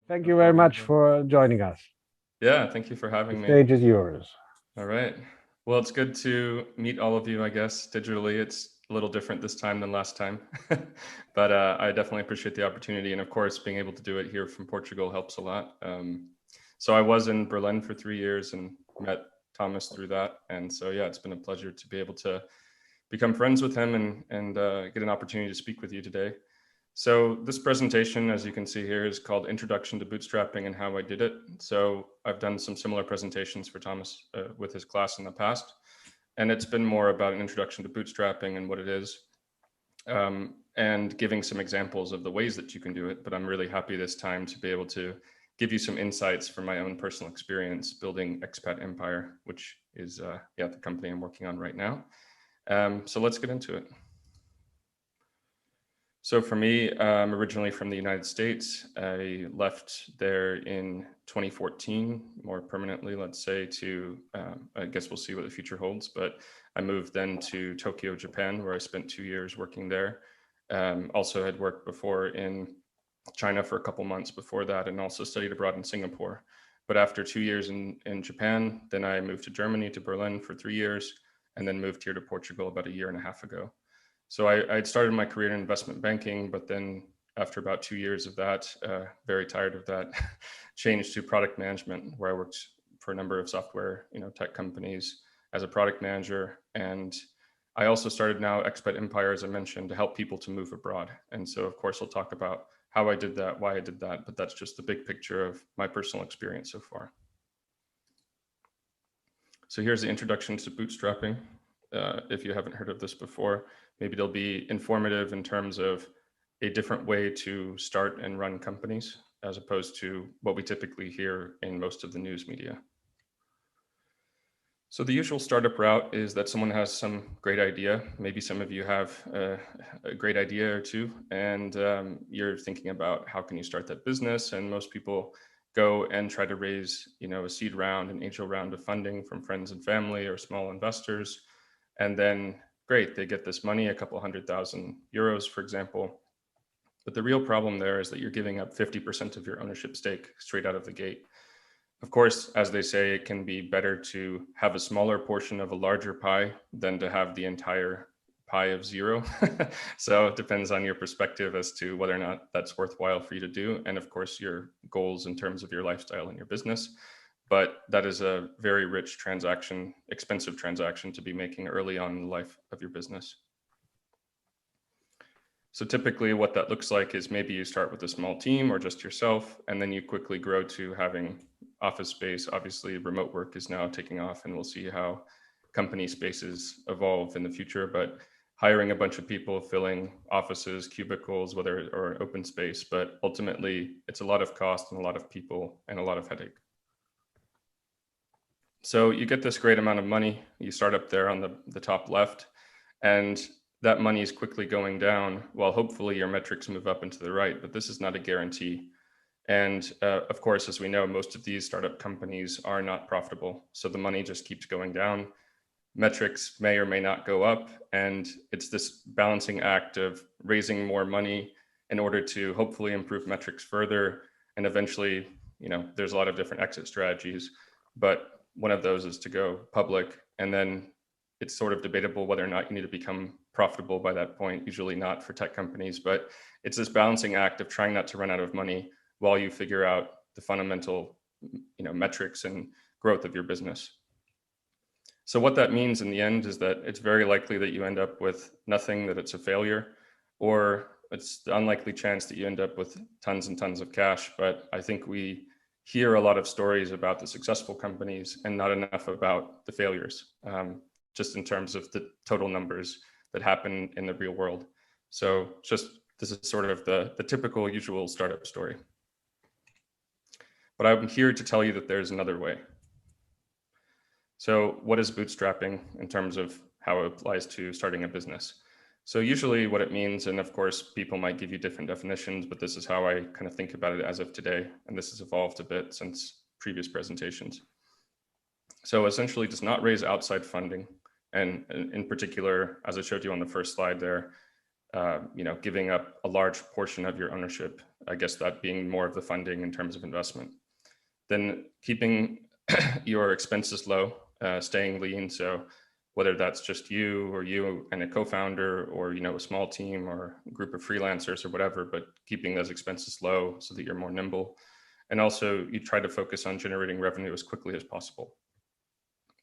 Thank No you very problem much at all. for joining us. Yeah, thank you for The having me. stage is yours. All right. Well, it's good to meet all of you, I guess, digitally. It's a little different this time than last time. But I definitely appreciate the opportunity. And of course, being able to do it here from Portugal helps a lot. So I was in Berlin for 3 years and met Thomas through that. And so, yeah, it's been a pleasure to be able to become friends with him and get an opportunity to speak with you today. So this presentation, as you can see here, is called Introduction to Bootstrapping and How I Did It. So I've done some similar presentations for Thomas with his class in the past, and it's been more about an introduction to bootstrapping and what it is, and giving some examples of the ways that you can do it. But I'm really happy this time to be able to give you some insights from my own personal experience building Expat Empire, which is the company I'm working on right now. So let's get into it. So for me, I'm originally from the United States. I left there in 2014, more permanently, let's say, to, I guess we'll see what the future holds, but I moved then to Tokyo, Japan, where I spent 2 years working there. Also had worked before in China for a couple months before that, and also studied abroad in Singapore. But after 2 years in Japan, then I moved to Germany, to Berlin for 3 years, and then moved here to Portugal about a year and a half ago. So I'd started my career in investment banking, but then after about 2 years of that, very tired of that, changed to product management, where I worked for a number of software, tech companies as a product manager. And I also started now Expat Empire, as I mentioned, to help people to move abroad. And so, of course, we'll talk about how I did that, why I did that, but that's just the big picture of my personal experience so far. So here's the introduction to bootstrapping. If you haven't heard of this before, maybe it'll be informative in terms of a different way to start and run companies, as opposed to what we typically hear in most of the news media. So the usual startup route is that someone has some great idea. Maybe some of you have a great idea or two, and you're thinking about how can you start that business. And most people go and try to raise, a seed round, an angel round of funding from friends and family or small investors. And then, great, they get this money, a couple €100,000, for example. But the real problem there is that you're giving up 50% of your ownership stake straight out of the gate. Of course, as they say, it can be better to have a smaller portion of a larger pie than to have the entire pie of zero. So it depends on your perspective as to whether or not that's worthwhile for you to do. And of course, your goals in terms of your lifestyle and your business. But that is a very rich transaction, expensive transaction to be making early on in the life of your business. So typically what that looks like is maybe you start with a small team or just yourself, and then you quickly grow to having office space. Obviously, remote work is now taking off, and we'll see how company spaces evolve in the future. But hiring a bunch of people, filling offices, cubicles, whether or open space, but ultimately it's a lot of cost and a lot of people and a lot of headache. So you get this great amount of money. You start up there on the top left, and that money is quickly going down while hopefully your metrics move up and to the right, but this is not a guarantee. And of course, as we know, most of these startup companies are not profitable. So the money just keeps going down. Metrics may or may not go up. And it's this balancing act of raising more money in order to hopefully improve metrics further. And eventually, there's a lot of different exit strategies, but one of those is to go public. And then it's sort of debatable whether or not you need to become profitable by that point, usually not for tech companies, but it's this balancing act of trying not to run out of money while you figure out the fundamental, metrics and growth of your business. So what that means in the end is that it's very likely that you end up with nothing, that it's a failure, or it's the unlikely chance that you end up with tons and tons of cash. But I think we hear a lot of stories about the successful companies and not enough about the failures, just in terms of the total numbers that happen in the real world. So this is sort of the typical usual startup story. But I'm here to tell you that there's another way. So what is bootstrapping in terms of how it applies to starting a business? So usually what it means, and of course, people might give you different definitions, but this is how I kind of think about it as of today. And this has evolved a bit since previous presentations. So essentially does not raise outside funding. And in particular, as I showed you on the first slide there, giving up a large portion of your ownership, I guess that being more of the funding in terms of investment. Then keeping your expenses low, staying lean. So whether that's just you and a co-founder, or a small team or a group of freelancers or whatever, but keeping those expenses low so that you're more nimble. And also you try to focus on generating revenue as quickly as possible.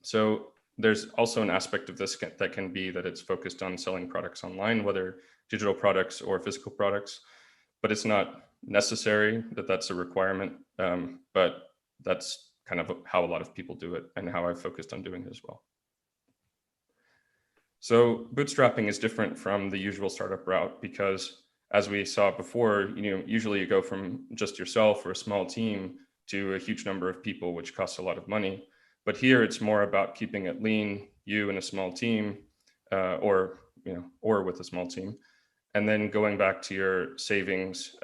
So there's also an aspect of this that can be that it's focused on selling products online, whether digital products or physical products, but it's not necessary that that's a requirement. But that's kind of how a lot of people do it and how I've focused on doing it as well. So bootstrapping is different from the usual startup route because, as we saw before, usually you go from just yourself or a small team to a huge number of people, which costs a lot of money. But here it's more about keeping it lean, you and a small team, or with a small team, and then going back to your savings,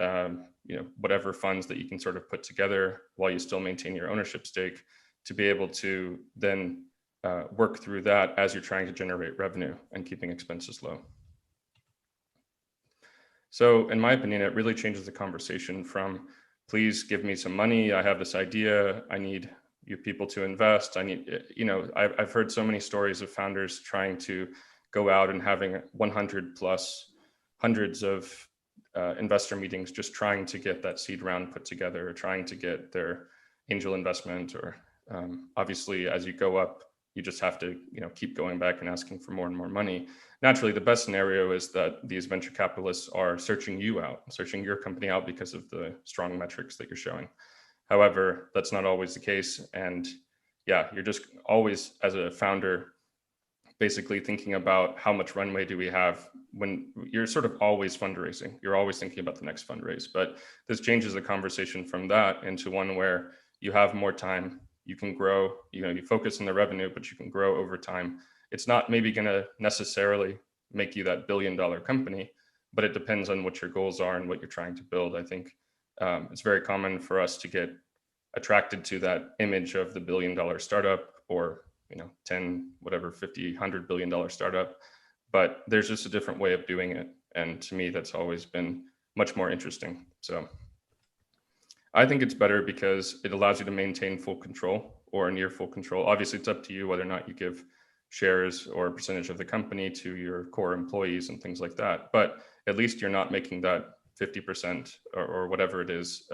whatever funds that you can sort of put together while you still maintain your ownership stake, to be able to then work through that as you're trying to generate revenue and keeping expenses low. So in my opinion, it really changes the conversation from, please give me some money, I have this idea, I need you people to invest. I've heard so many stories of founders trying to go out and having 100 plus hundreds of investor meetings, just trying to get that seed round put together, or trying to get their angel investment, or obviously as you go up, you just have to keep going back and asking for more and more money. Naturally, the best scenario is that these venture capitalists are searching you out, searching your company out because of the strong metrics that you're showing. However, that's not always the case. And yeah, you're just always, as a founder, basically thinking about how much runway do we have, when you're sort of always fundraising. You're always thinking about the next fundraise. But this changes the conversation from that into one where you have more time, you can grow, you focus on the revenue, but you can grow over time. It's not maybe going to necessarily make you that billion-dollar company, but it depends on what your goals are and what you're trying to build. I think it's very common for us to get attracted to that image of the billion-dollar startup, or 10, whatever, 50, $100 billion startup, but there's just a different way of doing it. And to me, that's always been much more interesting. So I think it's better because it allows you to maintain full control, or near full control. Obviously, it's up to you whether or not you give shares or a percentage of the company to your core employees and things like that. But at least you're not making that 50% or whatever it is,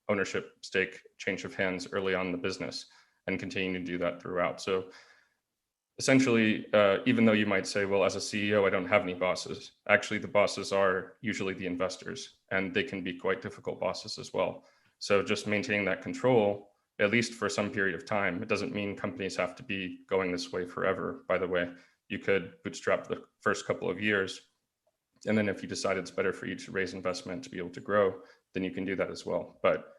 ownership stake change of hands early on in the business, and continue to do that throughout. So essentially, even though you might say, well, as a CEO, I don't have any bosses, actually the bosses are usually the investors, and they can be quite difficult bosses as well. So just maintaining that control, at least for some period of time. It doesn't mean companies have to be going this way forever, by the way. You could bootstrap the first couple of years, and then if you decide it's better for you to raise investment to be able to grow, then you can do that as well. But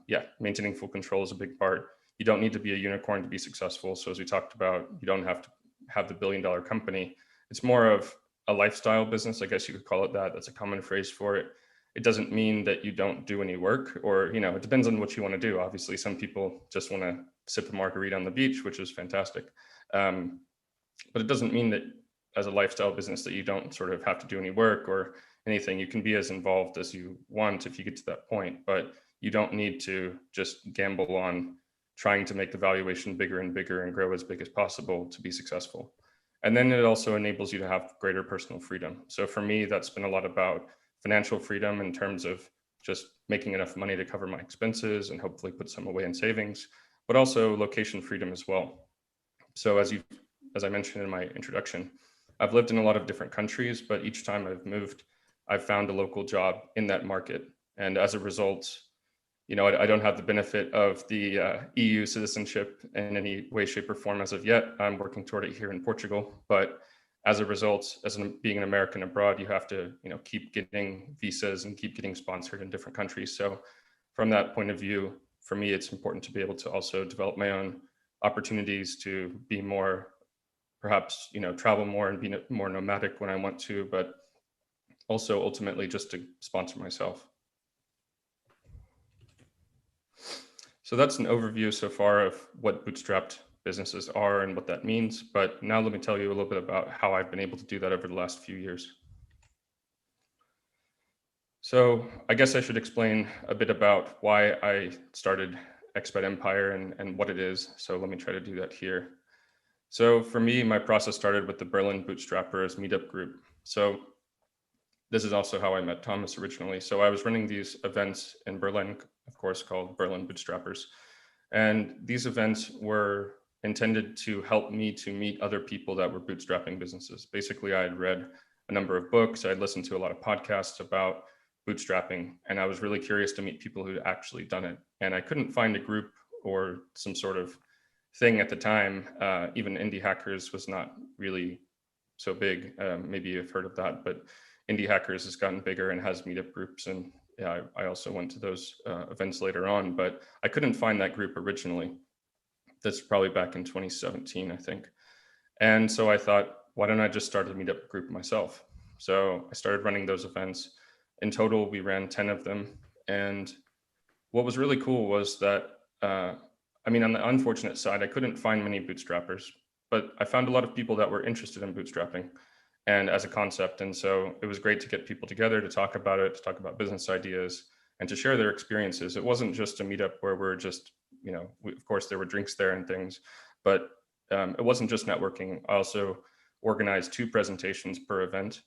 yeah, maintaining full control is a big part. You don't need to be a unicorn to be successful. So as we talked about, you don't have to have the billion-dollar company. It's more of a lifestyle business, I guess you could call it that. That's a common phrase for it. It doesn't mean that you don't do any work, or, it depends on what you want to do. Obviously, some people just want to sip a margarita on the beach, which is fantastic. But it doesn't mean that as a lifestyle business that you don't sort of have to do any work or anything. You can be as involved as you want if you get to that point, but you don't need to just gamble on trying to make the valuation bigger and bigger and grow as big as possible to be successful. And then it also enables you to have greater personal freedom. So for me, that's been a lot about financial freedom in terms of just making enough money to cover my expenses and hopefully put some away in savings, but also location freedom as well. So as I mentioned in my introduction, I've lived in a lot of different countries, but each time I've moved, I've found a local job in that market. And as a result, I don't have the benefit of the EU citizenship in any way, shape, or form as of yet. I'm working toward it here in Portugal. But as a result, being an American abroad, you have to, keep getting visas and keep getting sponsored in different countries. So from that point of view, for me, it's important to be able to also develop my own opportunities to be more, perhaps, travel more and be more nomadic when I want to, but also ultimately just to sponsor myself. So that's an overview so far of what Bootstrapped businesses are and what that means. But now let me tell you a little bit about how I've been able to do that over the last few years. So I guess I should explain a bit about why I started Expat Empire and what it is. So let me try to do that here. So for me, my process started with the Berlin Bootstrappers meetup group. So this is also how I met Thomas originally. So I was running these events in Berlin, of course, called Berlin Bootstrappers. And these events were intended to help me to meet other people that were bootstrapping businesses. Basically, I had read a number of books. I had listened to a lot of podcasts about bootstrapping, and I was really curious to meet people who'd actually done it. And I couldn't find a group or some sort of thing at the time. Even Indie Hackers was not really so big. Maybe you've heard of that, but Indie Hackers has gotten bigger and has meetup groups. And yeah, I also went to those events later on, but I couldn't find that group originally. That's probably back in 2017, I think. And so I thought, why don't I just start a meetup group myself? So I started running those events. In total, we ran 10 of them. And what was really cool was that, I mean, on the unfortunate side, I couldn't find many bootstrappers, but I found a lot of people that were interested in bootstrapping and as a concept. And so it was great to get people together to talk about it, to talk about business ideas, and to share their experiences. It wasn't just a meetup where we're just, of course, there were drinks there and things, but it wasn't just networking. I also organized 2 presentations per event.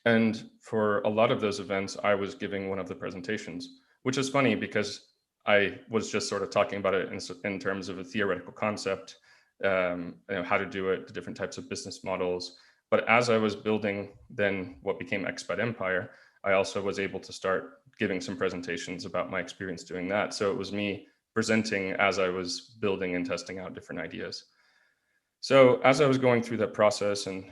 And for a lot of those events, I was giving one of the presentations, which is funny because I was just sort of talking about it in terms of a theoretical concept, how to do it, the different types of business models. But as I was building then what became Expat Empire, I also was able to start giving some presentations about my experience doing that. So it was me presenting as I was building and testing out different ideas. So as I was going through that process and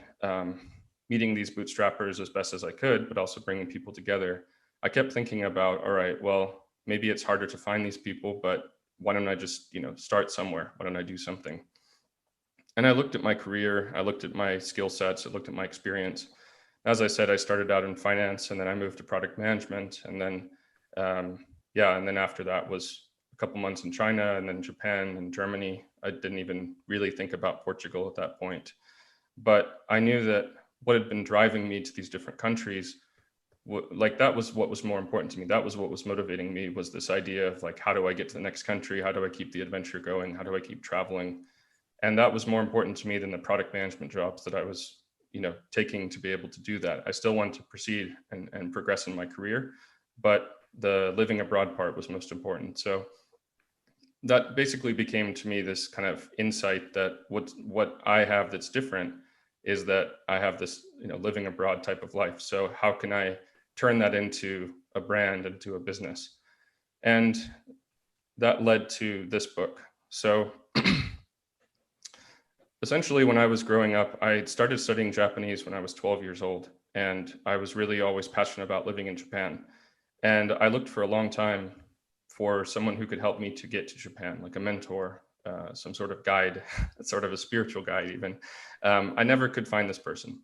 meeting these bootstrappers as best as I could, but also bringing people together, I kept thinking about, all right, well, maybe it's harder to find these people, but why don't I just, start somewhere? Why don't I do something? And I looked at my career, I looked at my skill sets, I looked at my experience. As I said, I started out in finance and then I moved to product management. And then, and then after that was a couple months in China and then Japan and Germany. I didn't even really think about Portugal at that point. But I knew that what had been driving me to these different countries, that was what was more important to me. That was what was motivating me, was this idea of how do I get to the next country? How do I keep the adventure going? How do I keep traveling? And that was more important to me than the product management jobs that I was, taking to be able to do that. I still wanted to proceed and progress in my career, but the living abroad part was most important. So that basically became to me this kind of insight that what I have that's different is that I have this, living abroad type of life. So how can I turn that into a brand, into a business? And that led to this book. So essentially, when I was growing up, I started studying Japanese when I was 12 years old, and I was really always passionate about living in Japan. And I looked for a long time for someone who could help me to get to Japan, like a mentor, some sort of guide, sort of a spiritual guide even. I never could find this person.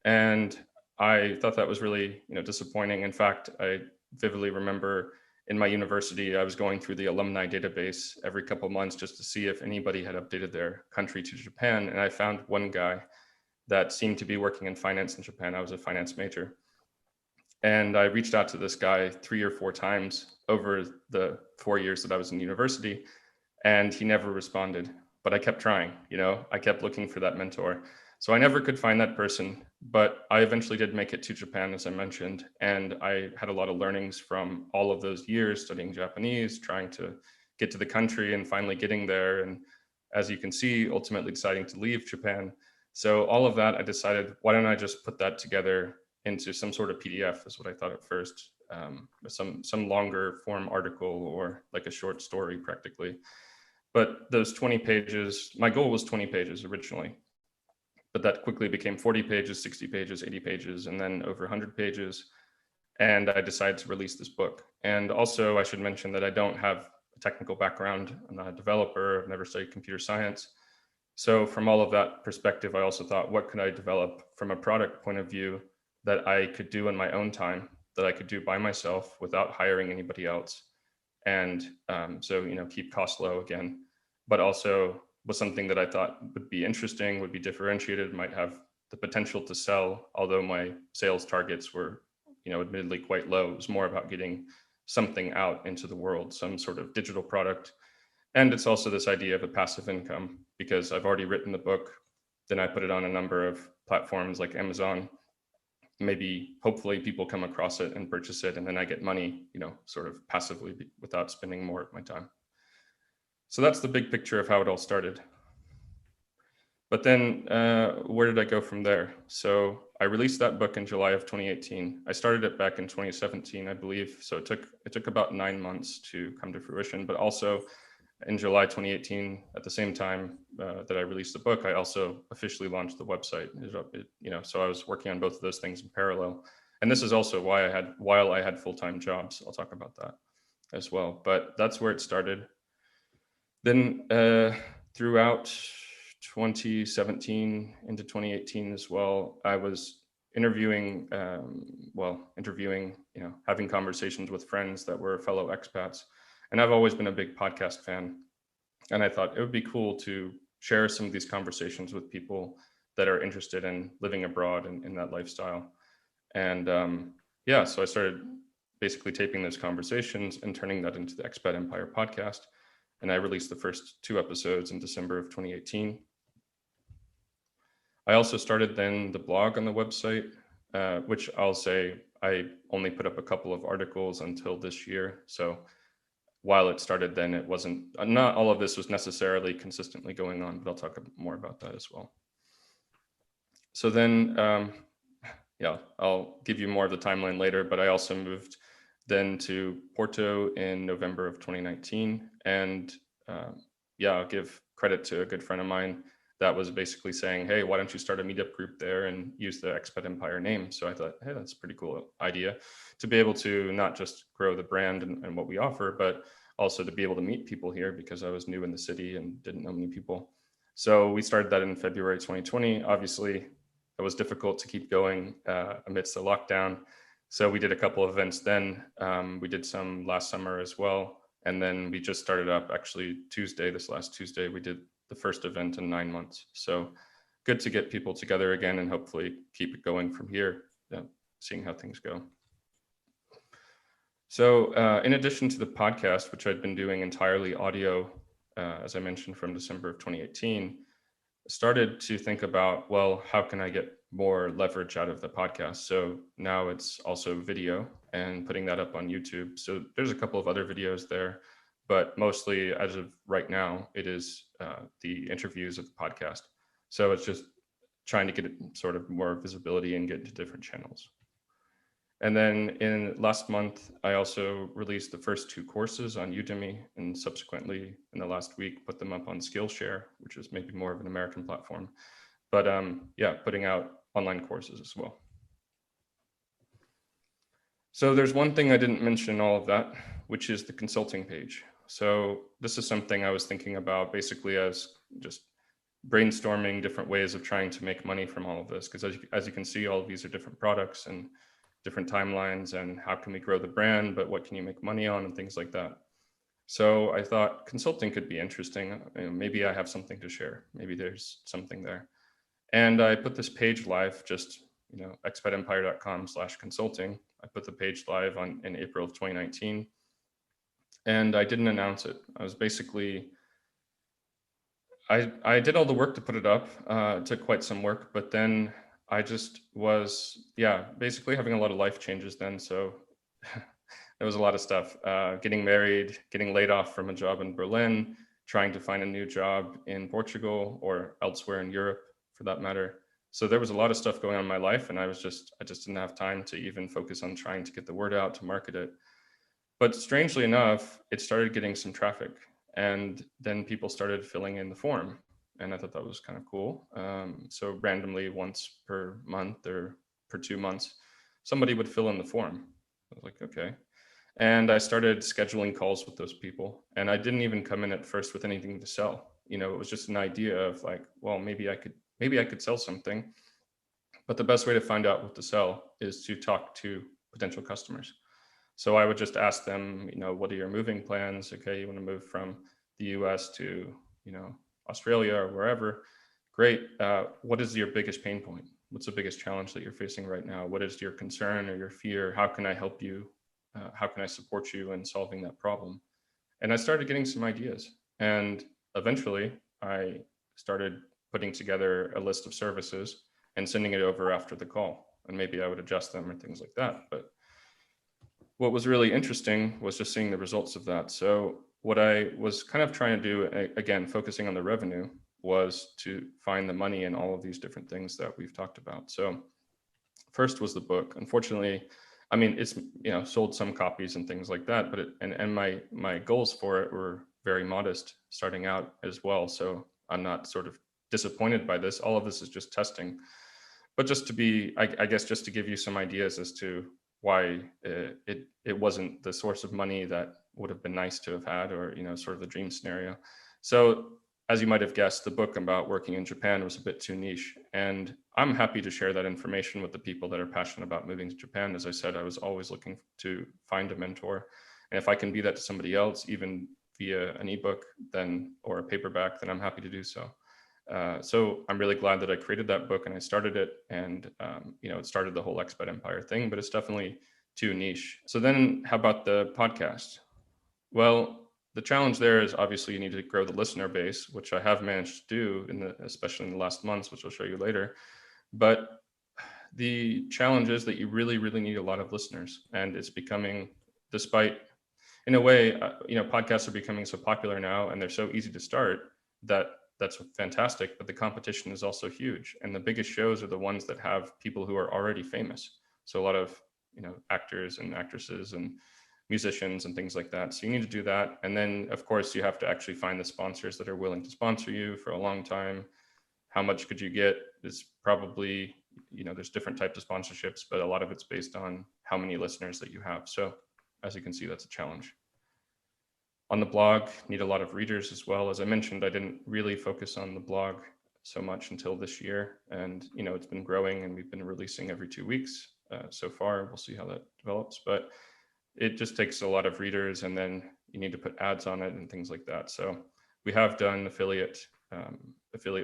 And I thought that was really, disappointing. In fact, I vividly remember in my university, I was going through the alumni database every couple of months just to see if anybody had updated their country to Japan. And I found one guy that seemed to be working in finance in Japan. I was a finance major. And I reached out to this guy 3 or 4 times over the 4 years that I was in university, and he never responded. But I kept trying, I kept looking for that mentor. So I never could find that person, but I eventually did make it to Japan, as I mentioned. And I had a lot of learnings from all of those years studying Japanese, trying to get to the country and finally getting there. And as you can see, ultimately deciding to leave Japan. So all of that, I decided, why don't I just put that together into some sort of PDF, is what I thought at first, some longer form article or like a short story practically. But those 20 pages, my goal was 20 pages originally, but that quickly became 40 pages, 60 pages, 80 pages, and then over 100 pages. And I decided to release this book. And also I should mention that I don't have a technical background. I'm not a developer. I've never studied computer science. So from all of that perspective, I also thought, what could I develop from a product point of view that I could do in my own time, that I could do by myself without hiring anybody else? And so, keep costs low again, but also was something that I thought would be interesting, would be differentiated, might have the potential to sell, although my sales targets were, admittedly quite low. It was more about getting something out into the world, some sort of digital product. And it's also this idea of a passive income, because I've already written the book, then I put it on a number of platforms like Amazon. Maybe, hopefully, people come across it and purchase it, and then I get money, sort of passively without spending more of my time. So that's the big picture of how it all started. But then where did I go from there? So I released that book in July of 2018. I started it back in 2017, I believe. So it took about 9 months to come to fruition. But also in July 2018, at the same time that I released the book, I also officially launched the website. So I was working on both of those things in parallel. And this is also while I had full-time jobs. I'll talk about that as well. But that's where it started. Then throughout 2017 into 2018 as well, I was interviewing, having conversations with friends that were fellow expats. And I've always been a big podcast fan. And I thought it would be cool to share some of these conversations with people that are interested in living abroad and in that lifestyle. And so I started basically taping those conversations and turning that into the Expat Empire podcast. And I released the first 2 episodes in December of 2018. I also started then the blog on the website, which I'll say I only put up a couple of articles until this year. So while it started then, it wasn't, not all of this was necessarily consistently going on, but I'll talk more about that as well. So then, I'll give you more of the timeline later, but I also moved then to Porto in November of 2019. And I'll give credit to a good friend of mine that was basically saying, hey, why don't you start a meetup group there and use the Expat Empire name? So I thought, hey, that's a pretty cool idea to be able to not just grow the brand and what we offer, but also to be able to meet people here, because I was new in the city and didn't know many people. So we started that in February 2020. Obviously, it was difficult to keep going amidst the lockdown. So we did a couple of events then. We did some last summer as well. And then we just started up actually this last Tuesday, we did the first event in 9 months. So good to get people together again and hopefully keep it going from here, seeing how things go. So in addition to the podcast, which I'd been doing entirely audio, as I mentioned, from December of 2018, started to think about, well, how can I get more leverage out of the podcast? So now it's also video and putting that up on YouTube. So there's a couple of other videos there, but mostly as of right now, it is the interviews of the podcast. So it's just trying to get sort of more visibility and get into different channels. And then in last month, I also released the first 2 courses on Udemy, and subsequently in the last week, put them up on Skillshare, which is maybe more of an American platform. But putting out online courses as well. So there's one thing I didn't mention in all of that, which is the consulting page. So this is something I was thinking about basically as just brainstorming different ways of trying to make money from all of this. Because as you can see, all of these are different products and different timelines, and how can we grow the brand, but what can you make money on, and things like that. So I thought consulting could be interesting. Maybe I have something to share. Maybe there's something there. And I put this page live, just expatempire.com/consulting. I put the page live in April of 2019, and I didn't announce it. I was basically, I did all the work to put it up. It took quite some work, but then I just was, basically having a lot of life changes then. So there was a lot of stuff, getting married, getting laid off from a job in Berlin, trying to find a new job in Portugal or elsewhere in Europe for that matter. So there was a lot of stuff going on in my life, and I just didn't have time to even focus on trying to get the word out, to market it. But strangely enough, it started getting some traffic, and then people started filling in the form. And I thought that was kind of cool. So randomly, once per month or per 2 months, somebody would fill in the form. I was like, okay. And I started scheduling calls with those people. And I didn't even come in at first with anything to sell. It was just an idea of like, well, maybe I could sell something. But the best way to find out what to sell is to talk to potential customers. So I would just ask them, what are your moving plans? Okay, you want to move from the US to, Australia or wherever, great. What is your biggest pain point? What's the biggest challenge that you're facing right now? What is your concern or your fear? How can I help you? How can I support you in solving that problem? And I started getting some ideas. And eventually, I started putting together a list of services and sending it over after the call. And maybe I would adjust them or things like that. But what was really interesting was just seeing the results of that. So what I was kind of trying to do, again, focusing on the revenue, was to find the money in all of these different things that we've talked about. So first was the book. Unfortunately, I mean, it's, sold some copies and things like that, but and my goals for it were very modest starting out as well. So I'm not sort of disappointed by this. All of this is just testing. But just to be, I guess, just to give you some ideas as to why it wasn't the source of money that would have been nice to have had, or sort of the dream scenario. So as you might have guessed, the book about working in Japan was a bit too niche, and I'm happy to share that information with the people that are passionate about moving to Japan. As I said, I was always looking to find a mentor, and if I can be that to somebody else, even via an ebook or a paperback, then I'm happy to do so. So I'm really glad that I created that book and I started it, and it started the whole Expat Empire thing, but it's definitely too niche. So then how about the podcast? Well, the challenge there is obviously you need to grow the listener base, which I have managed to do especially in the last months, which I'll show you later. But the challenge is that you really, really need a lot of listeners, and it's becoming, despite, in a way, podcasts are becoming so popular now, and they're so easy to start that's fantastic, but the competition is also huge. And the biggest shows are the ones that have people who are already famous. So a lot of, actors and actresses and musicians and things like that. So you need to do that. And then of course you have to actually find the sponsors that are willing to sponsor you for a long time. How much could you get is probably, there's different types of sponsorships, but a lot of it's based on how many listeners that you have. So as you can see, that's a challenge. On the blog, need a lot of readers as well. As I mentioned, I didn't really focus on the blog so much until this year, and it's been growing, and we've been releasing every 2 weeks so far. We'll see how that develops, but it just takes a lot of readers, and then you need to put ads on it and things like that. So we have done affiliate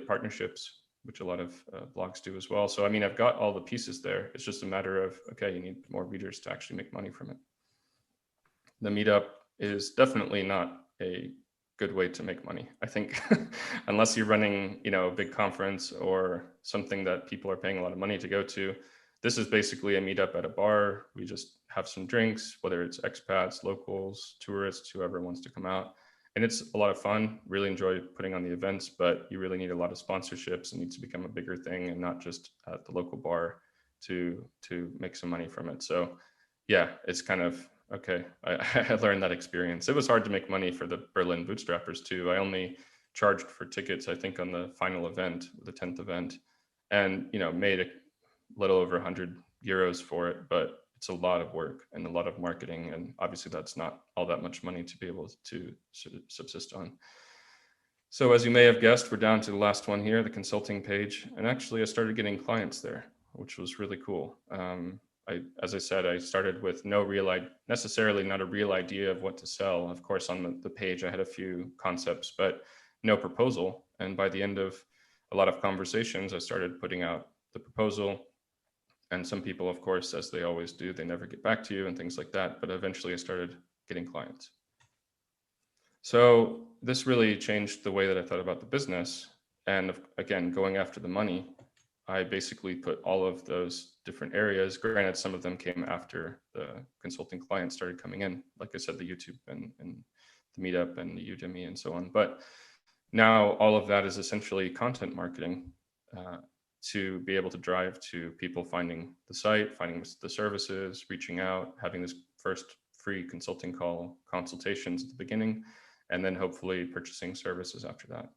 partnerships, which a lot of blogs do as well. So I mean, I've got all the pieces there. It's just a matter of, okay, you need more readers to actually make money from it. The meetup is definitely not a good way to make money, I think. Unless you're running, a big conference or something that people are paying a lot of money to go to. This is basically a meetup at a bar. We just have some drinks, whether it's expats, locals, tourists, whoever wants to come out. And it's a lot of fun. Really enjoy putting on the events, but you really need a lot of sponsorships. It needs to become a bigger thing and not just at the local bar to make some money from it. So yeah, it's kind of, okay, I learned that experience. It was hard to make money for the Berlin bootstrappers too. I only charged for tickets, I think, on the final event, the 10th event, and made a little over 100 euros for it. But it's a lot of work and a lot of marketing, and obviously that's not all that much money to be able to subsist on. So as you may have guessed, we're down to the last one here, the consulting page, and actually I started getting clients there, which was really cool. As I said, I started with necessarily not a real idea of what to sell. Of course, on the page, I had a few concepts, but no proposal. And by the end of a lot of conversations, I started putting out the proposal. And some people, of course, as they always do, they never get back to you and things like that. But eventually I started getting clients. So this really changed the way that I thought about the business. And again, going after the money, I basically put all of those different areas. Granted, some of them came after the consulting clients started coming in, like I said, the YouTube and the Meetup and the Udemy and so on. But now all of that is essentially content marketing to be able to drive to people finding the site, finding the services, reaching out, having this first free consulting call, consultations at the beginning, and then hopefully purchasing services after that.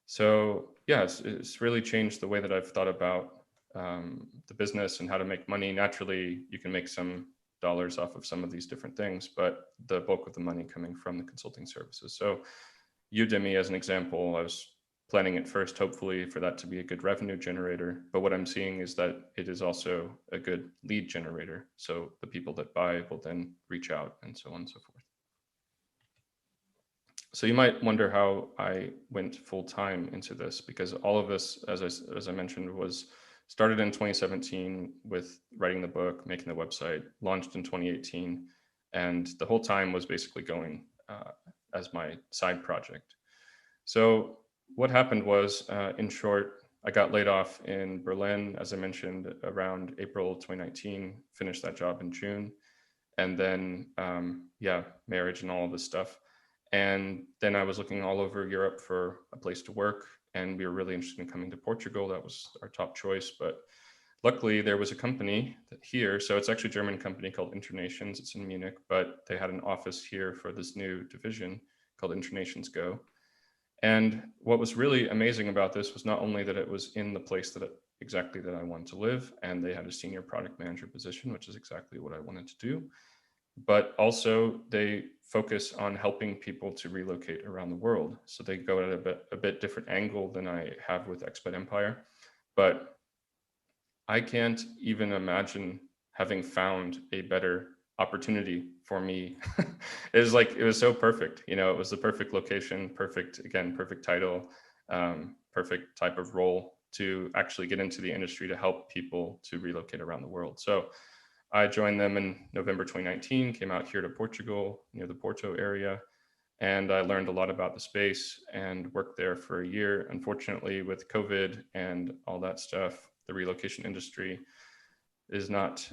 So yeah, it's really changed the way that I've thought about the business and how to make money. Naturally, you can make some dollars off of some of these different things, but the bulk of the money coming from the consulting services. So Udemy, as an example, I was planning at first, hopefully, for that to be a good revenue generator. But what I'm seeing is that it is also a good lead generator. So the people that buy will then reach out and so on and so forth. So you might wonder how I went full time into this, because all of this, as I mentioned, was started in 2017 with writing the book, making the website, launched in 2018, and the whole time was basically going as my side project. So what happened was, in short, I got laid off in Berlin, as I mentioned, around April 2019, finished that job in June, and then, yeah, marriage and all of this stuff. And then I was looking all over Europe for a place to work, and we were really interested in coming to Portugal. That was our top choice. But luckily, there was a company here. So it's actually a German company called Internations. It's in Munich, but they had an office here for this new division called Internations Go. And what was really amazing about this was not only that it was in the place exactly that I wanted to live, and they had a senior product manager position, which is exactly what I wanted to do, but also they focus on helping people to relocate around the world. So they go at a bit different angle than I have with Expat Empire. But I can't even imagine having found a better opportunity for me. It was so perfect. You know, it was the perfect location, perfect title, perfect type of role to actually get into the industry to help people to relocate around the world. So I joined them in November 2019, came out here to Portugal, near the Porto area, and I learned a lot about the space and worked there for a year. Unfortunately, with COVID and all that stuff, the relocation industry was not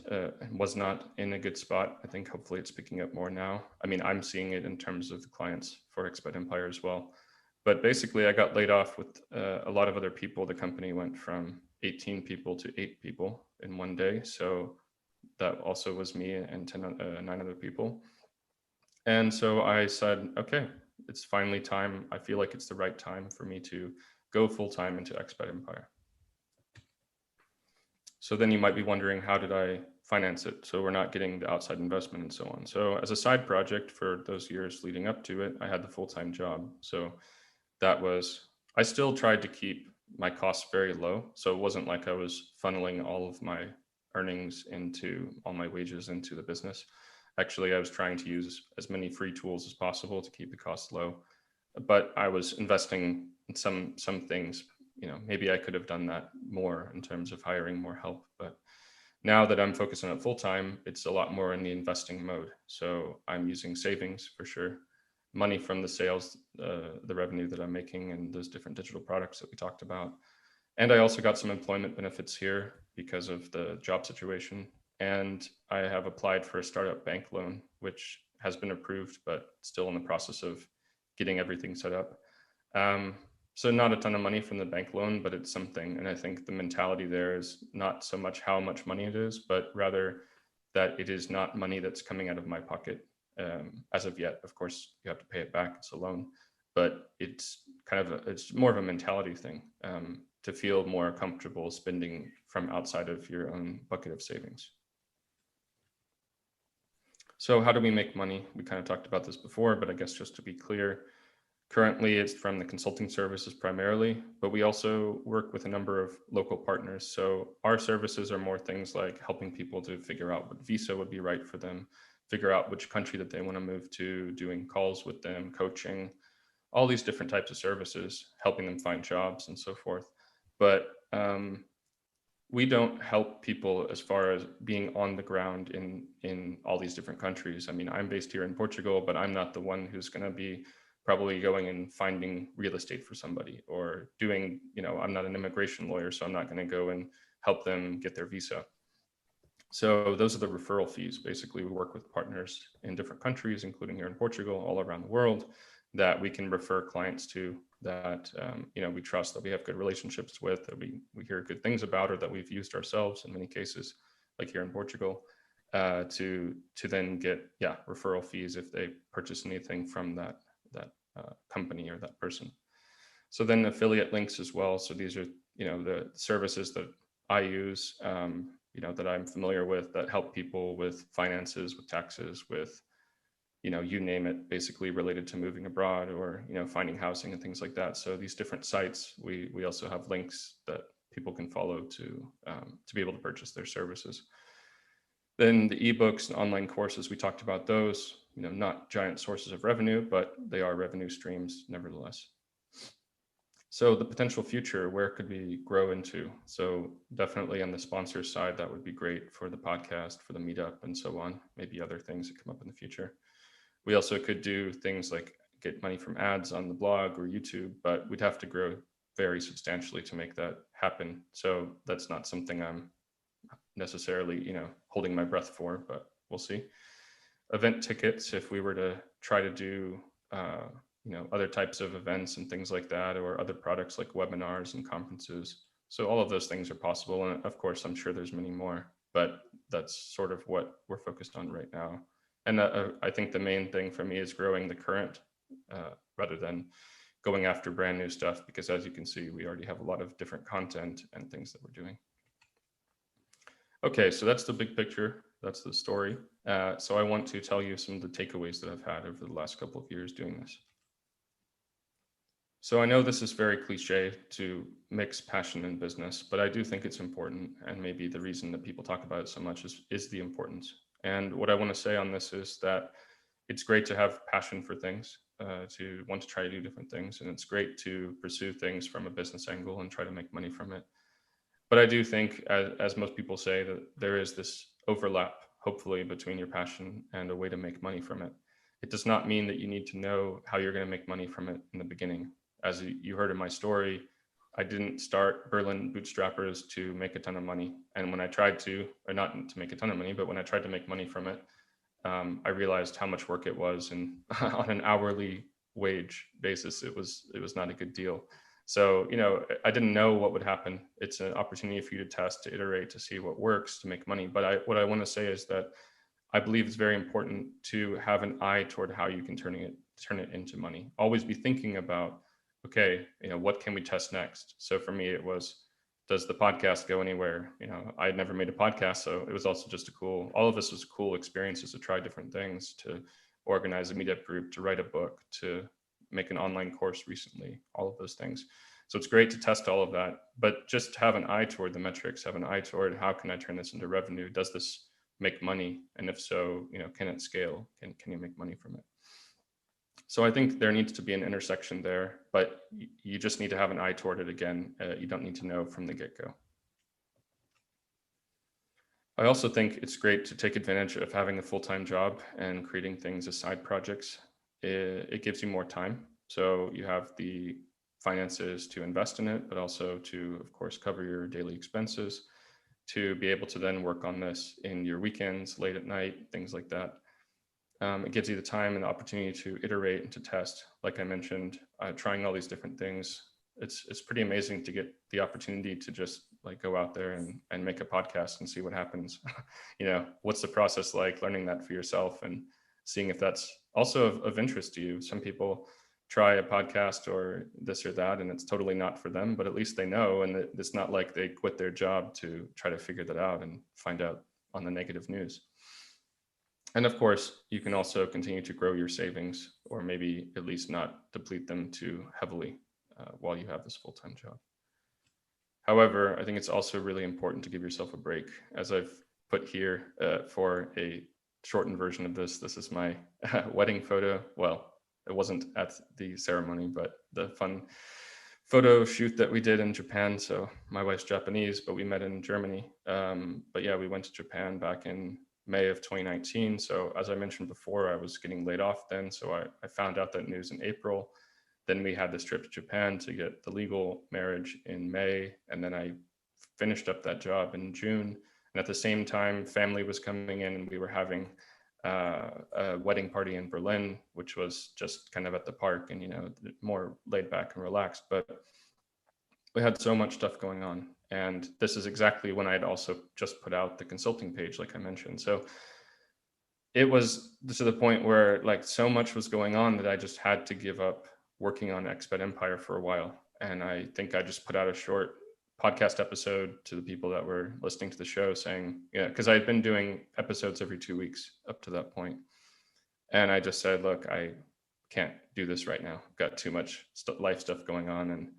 in a good spot. I think hopefully it's picking up more now. I mean, I'm seeing it in terms of the clients for Expat Empire as well. But basically, I got laid off with a lot of other people. The company went from 18 people to 8 people in one day. So that also was me and 9 other people. And so I said, okay, it's finally time. I feel like it's the right time for me to go full time into Expat Empire. So then you might be wondering, how did I finance it? So we're not getting the outside investment and so on. So as a side project for those years leading up to it, I had the full-time job. So I still tried to keep my costs very low. So it wasn't like I was funneling all of my earnings all my wages into the business. Actually, I was trying to use as many free tools as possible to keep the costs low. But I was investing in some things. You know, maybe I could have done that more in terms of hiring more help. But now that I'm focused on it full time, it's a lot more in the investing mode. So I'm using savings for sure, money from the sales, the revenue that I'm making, and those different digital products that we talked about. And I also got some employment benefits here because of the job situation. And I have applied for a startup bank loan, which has been approved, but still in the process of getting everything set up. So not a ton of money from the bank loan, but it's something. And I think the mentality there is not so much how much money it is, but rather that it is not money that's coming out of my pocket as of yet. Of course, you have to pay it back. It's a loan, but it's it's more of a mentality thing to feel more comfortable spending from outside of your own bucket of savings. So how do we make money? We kind of talked about this before, but I guess just to be clear, currently it's from the consulting services primarily, but we also work with a number of local partners. So our services are more things like helping people to figure out what visa would be right for them, figure out which country that they want to move to, doing calls with them, coaching, all these different types of services, helping them find jobs and so forth. But we don't help people as far as being on the ground in all these different countries. I mean, I'm based here in Portugal, but I'm not the one who's going to be probably going and finding real estate for somebody or doing, I'm not an immigration lawyer, so I'm not going to go and help them get their visa. So those are the referral fees. Basically, we work with partners in different countries, including here in Portugal, all around the world, that we can refer clients to that we trust, that we have good relationships with, that we hear good things about, or that we've used ourselves in many cases, like here in Portugal, to then get referral fees if they purchase anything from that company or that person. So then affiliate links as well. So these are the services that I use, that I'm familiar with, that help people with finances, with taxes, with you name it, basically related to moving abroad or, finding housing and things like that. So these different sites, we also have links that people can follow to be able to purchase their services. Then the ebooks and online courses, we talked about those, not giant sources of revenue, but they are revenue streams nevertheless. So the potential future, where could we grow into? So definitely on the sponsor side, that would be great for the podcast, for the meetup, and so on. Maybe other things that come up in the future. We also could do things like get money from ads on the blog or YouTube, but we'd have to grow very substantially to make that happen. So that's not something I'm necessarily, holding my breath for, but we'll see. Event tickets, if we were to try to do, other types of events and things like that, or other products like webinars and conferences. So all of those things are possible. And of course, I'm sure there's many more, but that's sort of what we're focused on right now. And I think the main thing for me is growing the current rather than going after brand new stuff, because as you can see, we already have a lot of different content and things that we're doing. Okay, so that's the big picture. That's the story. So I want to tell you some of the takeaways that I've had over the last couple of years doing this. So I know this is very cliche to mix passion and business, but I do think it's important. And maybe the reason that people talk about it so much is the importance. And what I want to say on this is that it's great to have passion for things, to want to try to do different things. And it's great to pursue things from a business angle and try to make money from it. But I do think, as most people say, that there is this overlap, hopefully, between your passion and a way to make money from it. It does not mean that you need to know how you're going to make money from it in the beginning. As you heard in my story, I didn't start Berlin Bootstrappers to make a ton of money. And when I tried to, or not to make a ton of money, but when I tried to make money from it, I realized how much work it was. And on an hourly wage basis, it was not a good deal. So, I didn't know what would happen. It's an opportunity for you to test, to iterate, to see what works, to make money. But what I want to say is that I believe it's very important to have an eye toward how you can turn it into money. Always be thinking about, okay, what can we test next? So for me, it was, does the podcast go anywhere? I had never made a podcast, so it was also just all of this was cool experiences to try different things, to organize a meetup group, to write a book, to make an online course recently, all of those things. So it's great to test all of that, but just have an eye toward the metrics, have an eye toward how can I turn this into revenue? Does this make money? And if so, can it scale? Can you make money from it? So I think there needs to be an intersection there, but you just need to have an eye toward it again. You don't need to know from the get-go. I also think it's great to take advantage of having a full-time job and creating things as side projects. It gives you more time. So you have the finances to invest in it, but also to, of course, cover your daily expenses, to be able to then work on this in your weekends, late at night, things like that. It gives you the time and the opportunity to iterate and to test. Like I mentioned, trying all these different things. It's pretty amazing to get the opportunity to just like go out there and make a podcast and see what happens. What's the process like, learning that for yourself and seeing if that's also of interest to you. Some people try a podcast or this or that, and it's totally not for them, but at least they know. And it's not like they quit their job to try to figure that out and find out on the negative news. And of course, you can also continue to grow your savings, or maybe at least not deplete them too heavily while you have this full-time job. However, I think it's also really important to give yourself a break. As I've put here for a shortened version of this is my wedding photo. Well, it wasn't at the ceremony, but the fun photo shoot that we did in Japan. So my wife's Japanese, but we met in Germany. But yeah, we went to Japan back in May of 2019. So as I mentioned before, I was getting laid off then. So I found out that news in April. Then we had this trip to Japan to get the legal marriage in May. And then I finished up that job in June. And at the same time, family was coming in and we were having a wedding party in Berlin, which was just kind of at the park and, more laid back and relaxed. But we had so much stuff going on. And this is exactly when I had also just put out the consulting page, like I mentioned. So it was to the point where like so much was going on that I just had to give up working on Expat Empire for a while. And I think I just put out a short podcast episode to the people that were listening to the show saying, because I had been doing episodes every 2 weeks up to that point. And I just said, look, I can't do this right now. I've got too much life stuff going on. And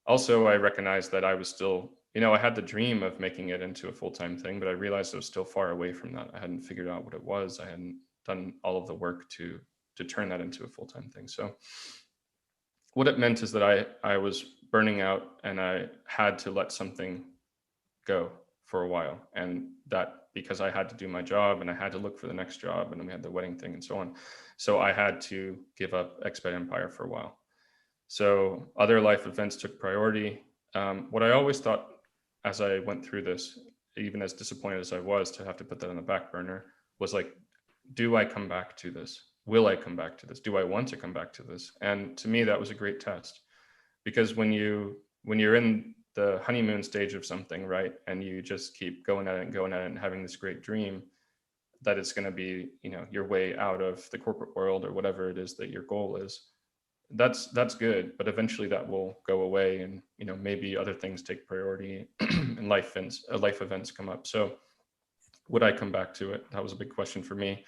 also I recognized that I was still I had the dream of making it into a full-time thing, but I realized I was still far away from that. I hadn't figured out what it was. I hadn't done all of the work to turn that into a full-time thing. So what it meant is that I was burning out, and I had to let something go for a while. And that because I had to do my job and I had to look for the next job, and then we had the wedding thing and so on. So I had to give up Expat Empire for a while. So other life events took priority. What I always thought as I went through this, even as disappointed as I was to have to put that on the back burner, was like, do I come back to this? Will I come back to this? Do I want to come back to this? And to me, that was a great test, because when you're in the honeymoon stage of something, right, and you just keep going at it and going at it and having this great dream that it's going to be, your way out of the corporate world or whatever it is that your goal is, that's good, but eventually that will go away, and maybe other things take priority and life events come up. So would I come back to it? That was a big question for me.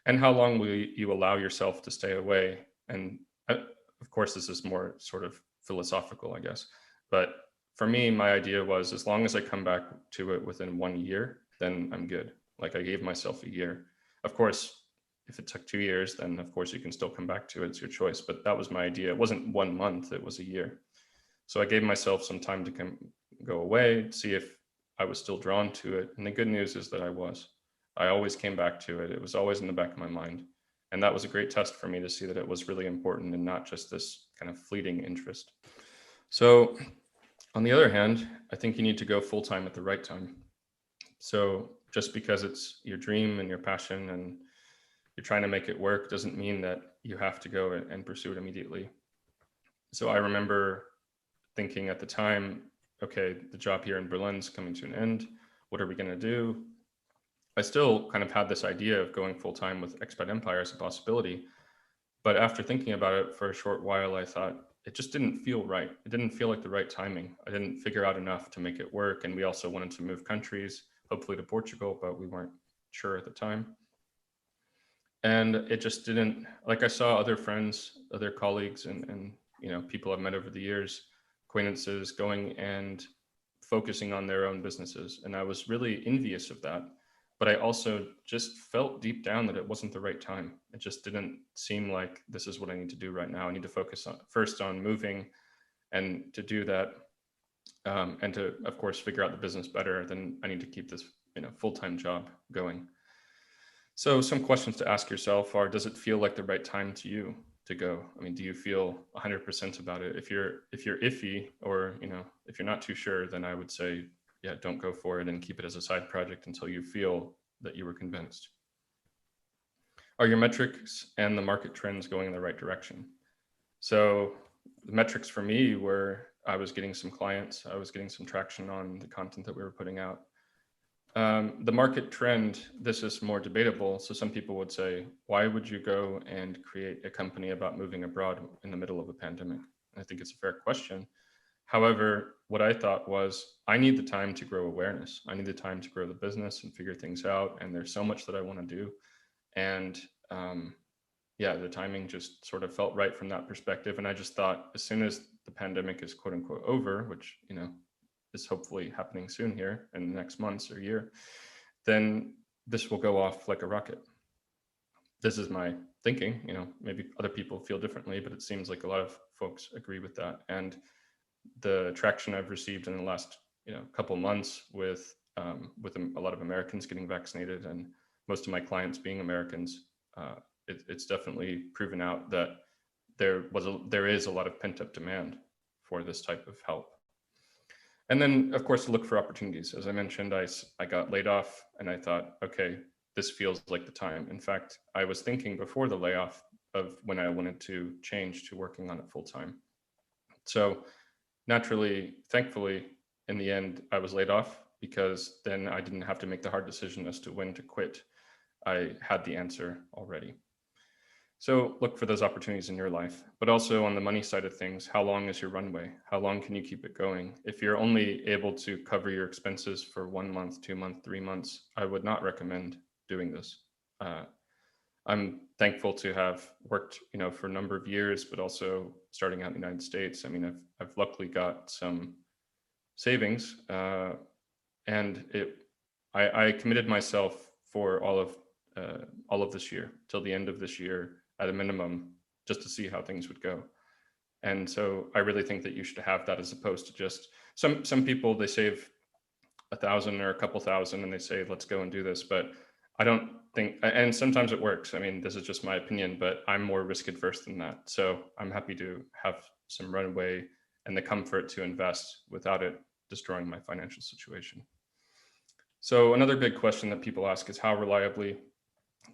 And how long will you allow yourself to stay away? And of course, this is more sort of philosophical, I guess, but for me, my idea was, as long as I come back to it within 1 year, then I'm good. Like, I gave myself a year. Of course, if it took 2 years, then of course you can still come back to it. It's your choice. But that was my idea. It wasn't 1 month, it was a year. So I gave myself some time to go away, see if I was still drawn to it. And the good news is that I was. I always came back to it. It was always in the back of my mind. And that was a great test for me to see that it was really important and not just this kind of fleeting interest. So on the other hand, I think you need to go full-time at the right time. So just because it's your dream and your passion and you're trying to make it work doesn't mean that you have to go and pursue it immediately. So I remember thinking at the time, okay, the job here in Berlin's coming to an end. What are we going to do? I still kind of had this idea of going full-time with Expat Empire as a possibility. But after thinking about it for a short while, I thought it just didn't feel right. It didn't feel like the right timing. I didn't figure out enough to make it work. And we also wanted to move countries, hopefully to Portugal, but we weren't sure at the time. And it just didn't, like, I saw other friends, other colleagues, and people I've met over the years, acquaintances, going and focusing on their own businesses. And I was really envious of that. But I also just felt deep down that it wasn't the right time. It just didn't seem like this is what I need to do right now. I need to focus first on moving, and to do that, and to, of course, figure out the business better, then I need to keep this full-time job going. So some questions to ask yourself are, does it feel like the right time to you to go? I mean, do you feel 100% about it? If you're iffy, or if you're not too sure, then I would say, yeah, don't go for it and keep it as a side project until you feel that you were convinced. Are your metrics and the market trends going in the right direction? So the metrics for me were, I was getting some clients, I was getting some traction on the content that we were putting out. The market trend, this is more debatable. So some people would say, why would you go and create a company about moving abroad in the middle of a pandemic? I think it's a fair question. However, what I thought was, I need the time to grow awareness. I need the time to grow the business and figure things out. And there's so much that I want to do. And yeah, the timing just sort of felt right from that perspective. And I just thought, as soon as the pandemic is quote unquote over, which, is hopefully happening soon here in the next months or year, then this will go off like a rocket. This is my thinking, maybe other people feel differently, but it seems like a lot of folks agree with that. And the traction I've received in the last couple months with a lot of Americans getting vaccinated, and most of my clients being Americans, it's definitely proven out that there is a lot of pent-up demand for this type of help. And then, of course, to look for opportunities. As I mentioned, I got laid off, and I thought, okay, this feels like the time. In fact, I was thinking before the layoff of when I wanted to change to working on it full time. So naturally, thankfully, in the end, I was laid off, because then I didn't have to make the hard decision as to when to quit. I had the answer already. So look for those opportunities in your life, but also on the money side of things, how long is your runway? How long can you keep it going? If you're only able to cover your expenses for 1 month, 2 months, 3 months, I would not recommend doing this. I'm thankful to have worked, for a number of years, but also starting out in the United States. I mean, I've luckily got some savings. And I committed myself for all of this year till the end of this year at a minimum, just to see how things would go. And so I really think that you should have that, as opposed to just some people, they save 1,000 or a couple thousand and they say, let's go and do this. But I don't think, and sometimes it works. I mean, this is just my opinion, but I'm more risk adverse than that. So I'm happy to have some runway and the comfort to invest without it destroying my financial situation. So another big question that people ask is, how reliably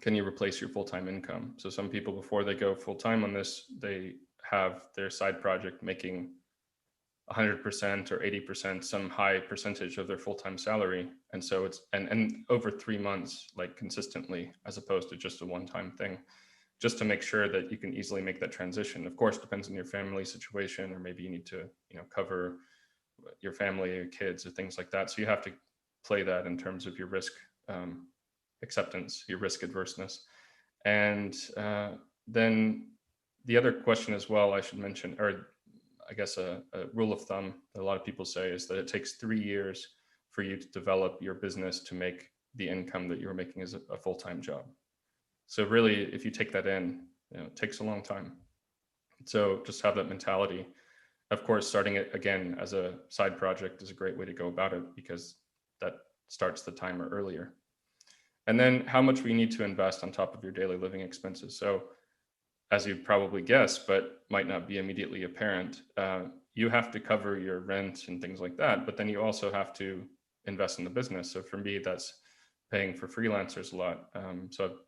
can you replace your full-time income? So some people, before they go full-time on this, they have their side project making 100% or 80%, some high percentage of their full-time salary. And so it's, and over 3 months, like consistently, as opposed to just a one-time thing, just to make sure that you can easily make that transition. Of course, it depends on your family situation, or maybe you need to, cover your family, your kids, or things like that. So you have to play that in terms of your risk acceptance, your risk adverseness. And then the other question as well, I should mention, or I guess a rule of thumb that a lot of people say, is that it takes 3 years for you to develop your business to make the income that you're making as a full-time job. So really, if you take that in, it takes a long time. So just have that mentality. Of course, starting it again as a side project is a great way to go about it, because that starts the timer earlier. And then how much we need to invest on top of your daily living expenses. So as you'd probably guess, but might not be immediately apparent, you have to cover your rent and things like that, but then you also have to invest in the business. So for me, that's paying for freelancers a lot. So I've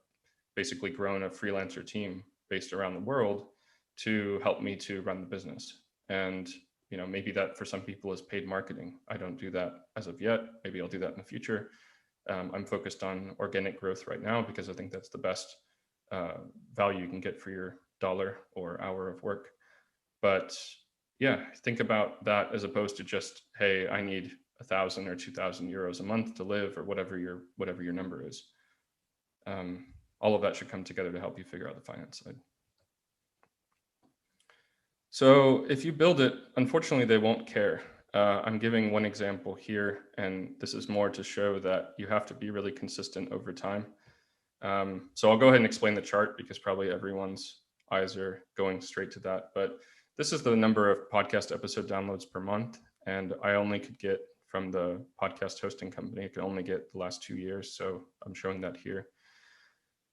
basically grown a freelancer team based around the world to help me to run the business. And maybe that for some people is paid marketing. I don't do that as of yet. Maybe I'll do that in the future. I'm focused on organic growth right now, because I think that's the best value you can get for your dollar or hour of work. But yeah, think about that as opposed to just, hey, I need 1,000 or 2,000 euros a month to live, or whatever your number is. All of that should come together to help you figure out the finance side. So if you build it, unfortunately, they won't care. I'm giving one example here, and this is more to show that you have to be really consistent over time. So I'll go ahead and explain the chart, because probably everyone's eyes are going straight to that. But this is the number of podcast episode downloads per month. And I only could get from the podcast hosting company, I could only get the last 2 years. So I'm showing that here.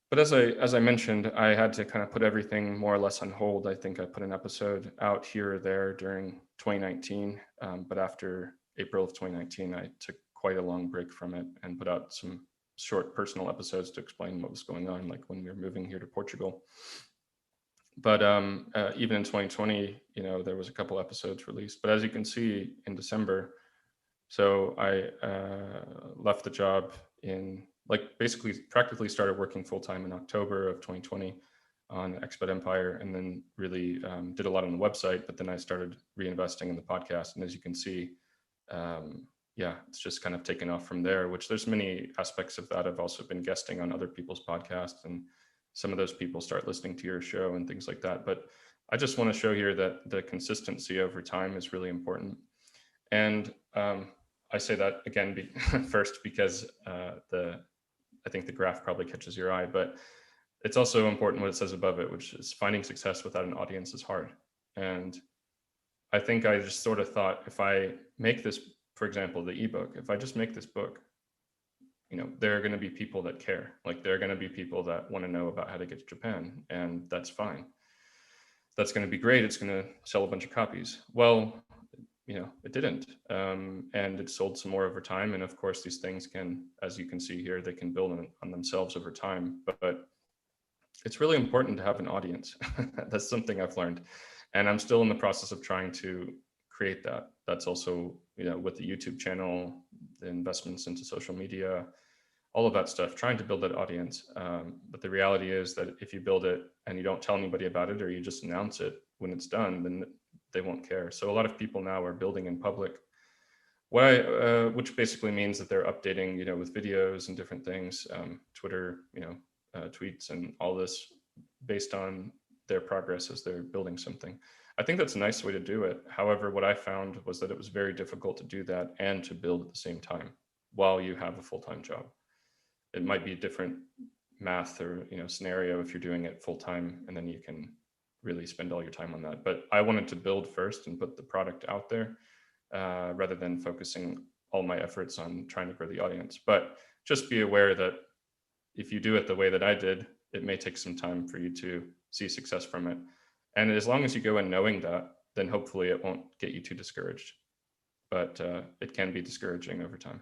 But as I mentioned, I had to kind of put everything more or less on hold. I think I put an episode out here or there during 2019. But after April of 2019, I took quite a long break from it and put out some short personal episodes to explain what was going on, like when we were moving here to Portugal. But even in 2020, there was a couple episodes released. But as you can see in December, so I left the job in, basically practically started working full-time in October of 2020 on Expat Empire, and then really did a lot on the website, but then I started reinvesting in the podcast. And as you can see, it's just kind of taken off from there, which there's many aspects of that. I've also been guesting on other people's podcasts, and some of those people start listening to your show and things like that. But I just want to show here that the consistency over time is really important. And I say that again, first, because I think the graph probably catches your eye, but it's also important what it says above it, which is finding success without an audience is hard. And I think I just sort of thought, if I make this, for example, the ebook, if I just make this book, there are going to be people that care. There are going to be people that want to know about how to get to Japan, and that's fine. That's going to be great. It's going to sell a bunch of copies. Well, it didn't. And it sold some more over time. And of course, these things can, as you can see here, they can build on themselves over time. But it's really important to have an audience. That's something I've learned. And I'm still in the process of trying to create that. That's also, with the YouTube channel, the investments into social media, all of that stuff, trying to build that audience. But the reality is that if you build it and you don't tell anybody about it, or you just announce it when it's done, then they won't care. So a lot of people now are building in public, which basically means that they're updating, with videos and different things, Twitter, tweets and all this based on their progress as they're building something. I think that's a nice way to do it. However, what I found was that it was very difficult to do that and to build at the same time while you have a full-time job. It might be a different math or scenario if you're doing it full-time, and then you can really spend all your time on that. But I wanted to build first and put the product out there rather than focusing all my efforts on trying to grow the audience. But just be aware that if you do it the way that I did, it may take some time for you to see success from it. And as long as you go in knowing that, then hopefully it won't get you too discouraged. But it can be discouraging over time.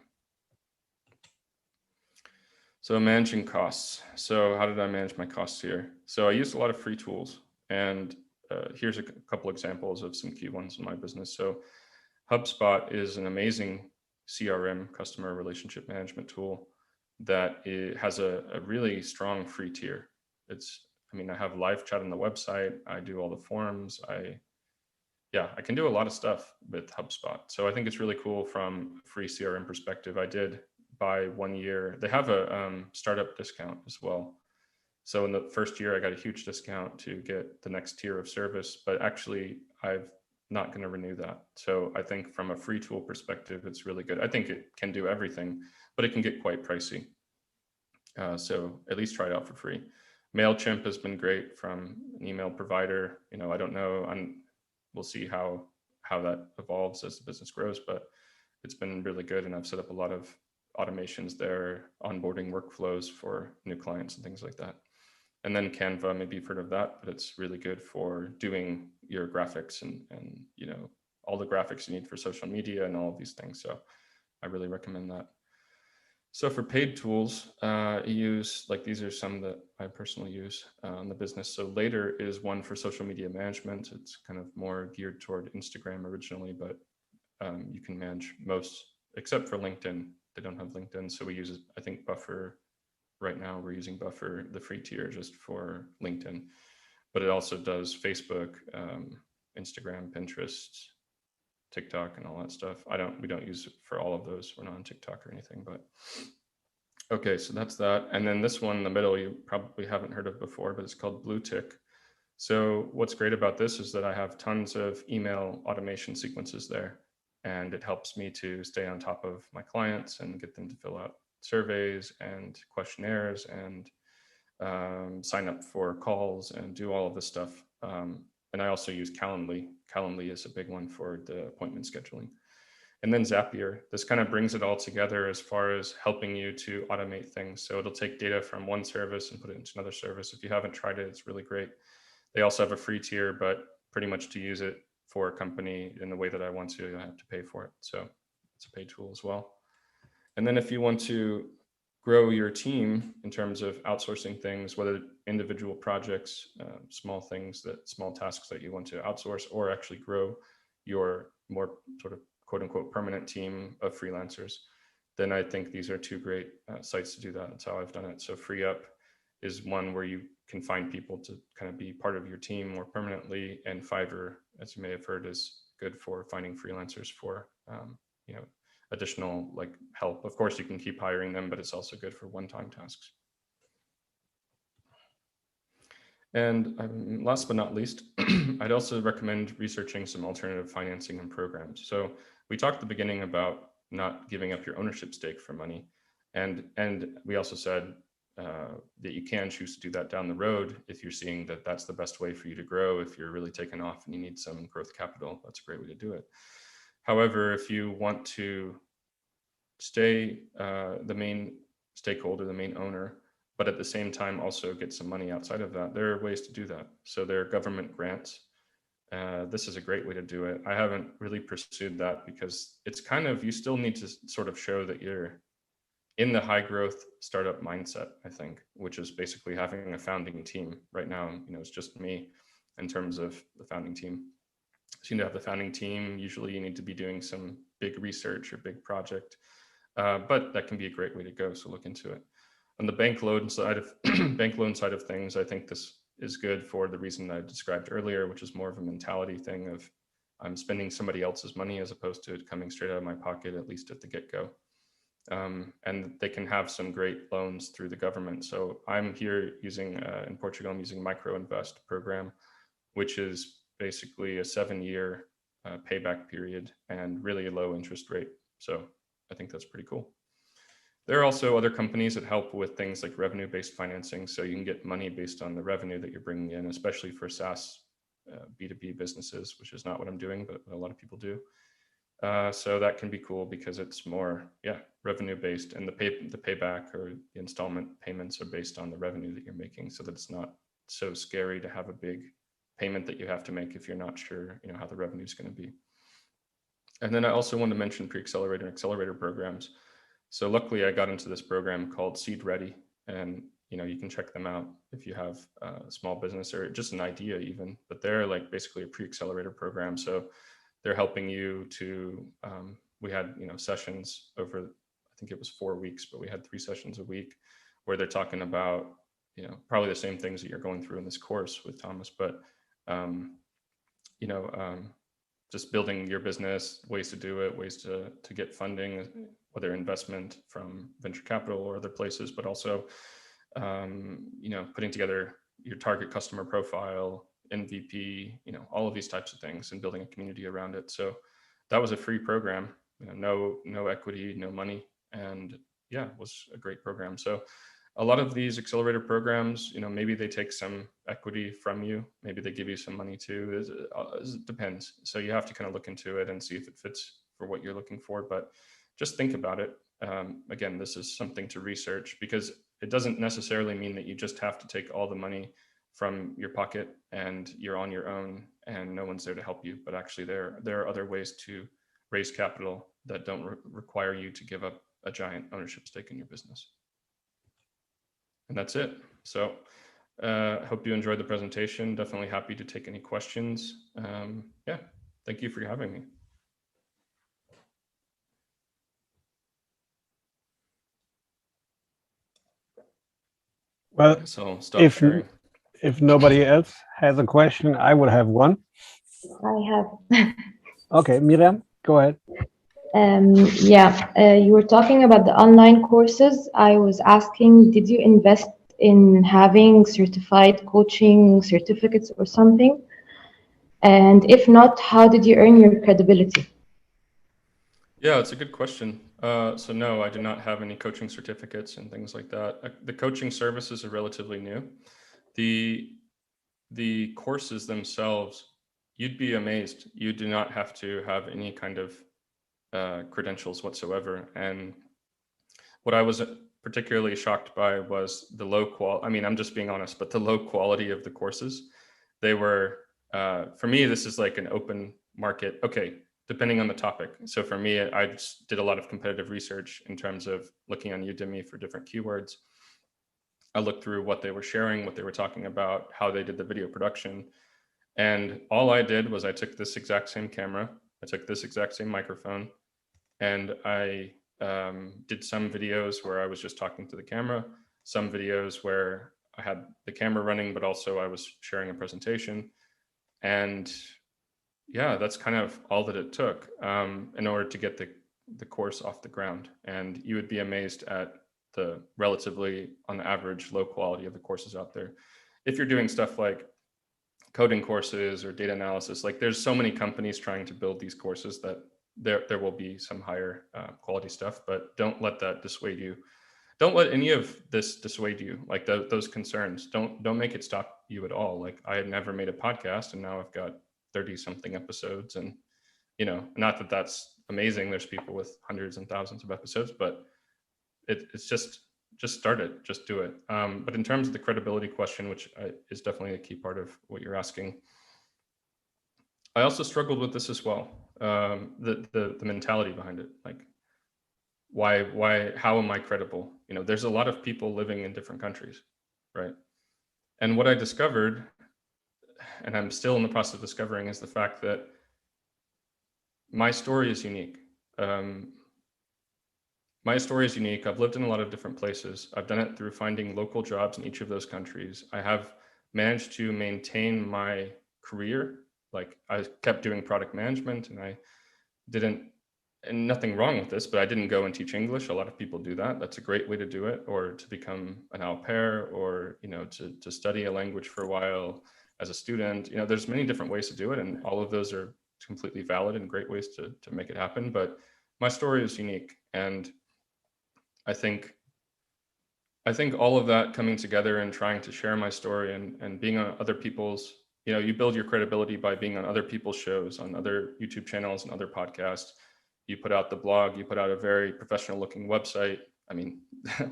So managing costs. So how did I manage my costs here? So I used a lot of free tools, and here's a couple examples of some key ones in my business. So HubSpot is an amazing CRM, customer relationship management tool, that it has a really strong free tier. I have live chat on the website. I do all the forms. I can do a lot of stuff with HubSpot. So I think it's really cool from a free CRM perspective. I did buy 1 year. They have a startup discount as well. So in the first year, I got a huge discount to get the next tier of service, but actually I'm not going to renew that. So I think from a free tool perspective, it's really good. I think it can do everything, but it can get quite pricey. So at least try it out for free. MailChimp has been great from an email provider. I don't know, we'll see how that evolves as the business grows, but it's been really good. And I've set up a lot of automations there, onboarding workflows for new clients and things like that. And then Canva, maybe you've heard of that, but it's really good for doing your graphics and all the graphics you need for social media and all of these things. So I really recommend that. So for paid tools, these are some that I personally use in the business. So Later is one for social media management. It's kind of more geared toward Instagram originally, but you can manage most, except for LinkedIn. They don't have LinkedIn. So we use, I think, Buffer. Right now we're using Buffer, the free tier, just for LinkedIn. But it also does Facebook, Instagram, Pinterest, TikTok, and all that stuff. We don't use it for all of those. We're not on TikTok or anything, but okay, so that's that. And then this one in the middle, you probably haven't heard of before, but it's called Blue Tick. So what's great about this is that I have tons of email automation sequences there, and it helps me to stay on top of my clients and get them to fill out surveys and questionnaires and sign up for calls and do all of this stuff. And I also use Calendly. Calendly is a big one for the appointment scheduling. And then Zapier, this kind of brings it all together as far as helping you to automate things. So it'll take data from one service and put it into another service. If you haven't tried it, it's really great. They also have a free tier, but pretty much to use it for a company in the way that I want to, I have to pay for it. So it's a paid tool as well. And then if you want to grow your team in terms of outsourcing things, whether individual projects, small tasks that you want to outsource, or actually grow your more sort of quote unquote permanent team of freelancers, then I think these are two great sites to do that. That's how I've done it. So FreeUp is one where you can find people to kind of be part of your team more permanently, and Fiverr, as you may have heard, is good for finding freelancers for additional help. Of course, you can keep hiring them, but it's also good for one-time tasks. And last but not least, I'd also recommend researching some alternative financing and programs. So we talked at the beginning about not giving up your ownership stake for money. And we also said that you can choose to do that down the road if you're seeing that that's the best way for you to grow. If you're really taking off and you need some growth capital, that's a great way to do it. However, if you want to stay the main stakeholder, the main owner, but at the same time also get some money outside of that, there are ways to do that. So there are government grants. This is a great way to do it. I haven't really pursued that because it's kind of, you still need to sort of show that you're in the high growth startup mindset, I think, which is basically having a founding team. Right now, it's just me in terms of the founding team. So you need to have the founding team. Usually you need to be doing some big research or big project, but that can be a great way to go. So look into it. On the bank loan side of things, I think this is good for the reason I described earlier, which is more of a mentality thing of I'm spending somebody else's money as opposed to it coming straight out of my pocket, at least at the get-go. and they can have some great loans through the government. So I'm here using, in Portugal, I'm using Microinvest program, which is basically a 7-year payback period and really a low interest rate. So I think that's pretty cool. There are also other companies that help with things like revenue-based financing. So you can get money based on the revenue that you're bringing in, especially for SaaS B2B businesses, which is not what I'm doing, but a lot of people do. So that can be cool because it's more, revenue-based, and the payback or the installment payments are based on the revenue that you're making, so that it's not so scary to have a big payment that you have to make if you're not sure, how the revenue is going to be. And then I also want to mention pre-accelerator and accelerator programs. So luckily I got into this program called Seed Ready, and you can check them out if you have a small business or just an idea even, but they're like basically a pre-accelerator program. So they're helping you to, we had, sessions over, I think it was 4 weeks, but we had 3 sessions a week where they're talking about, probably the same things that you're going through in this course with Thomas, but, just building your business, ways to do it, ways to get funding, whether investment from venture capital or other places, but also, putting together your target customer profile, MVP, all of these types of things, and building a community around it. So that was a free program, no equity, no money, and it was a great program. So a lot of these accelerator programs, maybe they take some equity from you, maybe they give you some money too. It depends. So you have to kind of look into it and see if it fits for what you're looking for. But just think about it. Again, this is something to research, because it doesn't necessarily mean that you just have to take all the money from your pocket and you're on your own and no one's there to help you. But actually there are other ways to raise capital that don't require you to give up a giant ownership stake in your business. And that's it. So I hope you enjoyed the presentation. Definitely happy to take any questions. Thank you for having me. Well, so I'll stop sharing. If nobody else has a question, I would have one. I have. Okay, Miriam, go ahead. You were talking about the online courses. I was asking, did you invest in having certified coaching certificates or something? And if not, how did you earn your credibility? Yeah, it's a good question. So no, I do not have any coaching certificates and things like that. The coaching services are relatively new. The courses themselves, you'd be amazed. You do not have to have any kind of credentials whatsoever. And what I was particularly shocked by was the low quality. I mean, I'm just being honest, but the low quality of the courses. They were, for me, this is like an open market. Okay, depending on the topic. So for me, I just did a lot of competitive research in terms of looking on Udemy for different keywords. I looked through what they were sharing, what they were talking about, how they did the video production. And all I did was I took this exact same camera, I took this exact same microphone, and I did some videos where I was just talking to the camera, some videos where I had the camera running, but also I was sharing a presentation. And that's kind of all that it took in order to get the course off the ground. And you would be amazed at the relatively, on average, low quality of the courses out there. If you're doing stuff like coding courses or data analysis, like there's so many companies trying to build these courses that there will be some higher quality stuff, but don't let that dissuade you. Don't let any of this dissuade you, like those concerns. Don't make it stop you at all. Like I had never made a podcast, and now I've got 30 something episodes, and not that that's amazing. There's people with hundreds and thousands of episodes, but it's just start it, just do it. But in terms of the credibility question, which is definitely a key part of what you're asking, I also struggled with this as well. The mentality behind it, like why, how am I credible? There's a lot of people living in different countries, right? And what I discovered, and I'm still in the process of discovering, is the fact that my story is unique. My story is unique. I've lived in a lot of different places. I've done it through finding local jobs in each of those countries. I have managed to maintain my career. Like I kept doing product management, and I didn't and nothing wrong with this, but I didn't go and teach English. A lot of people do that. That's a great way to do it, or to become an au pair, or, you know, to study a language for a while as a student. You know, there's many different ways to do it, and all of those are completely valid and great ways to make it happen. But my story is unique, and I think all of that coming together and trying to share my story and being on other people's, you know, you build your credibility by being on other people's shows, on other YouTube channels and other podcasts. You put out the blog, you put out a very professional looking website. I mean,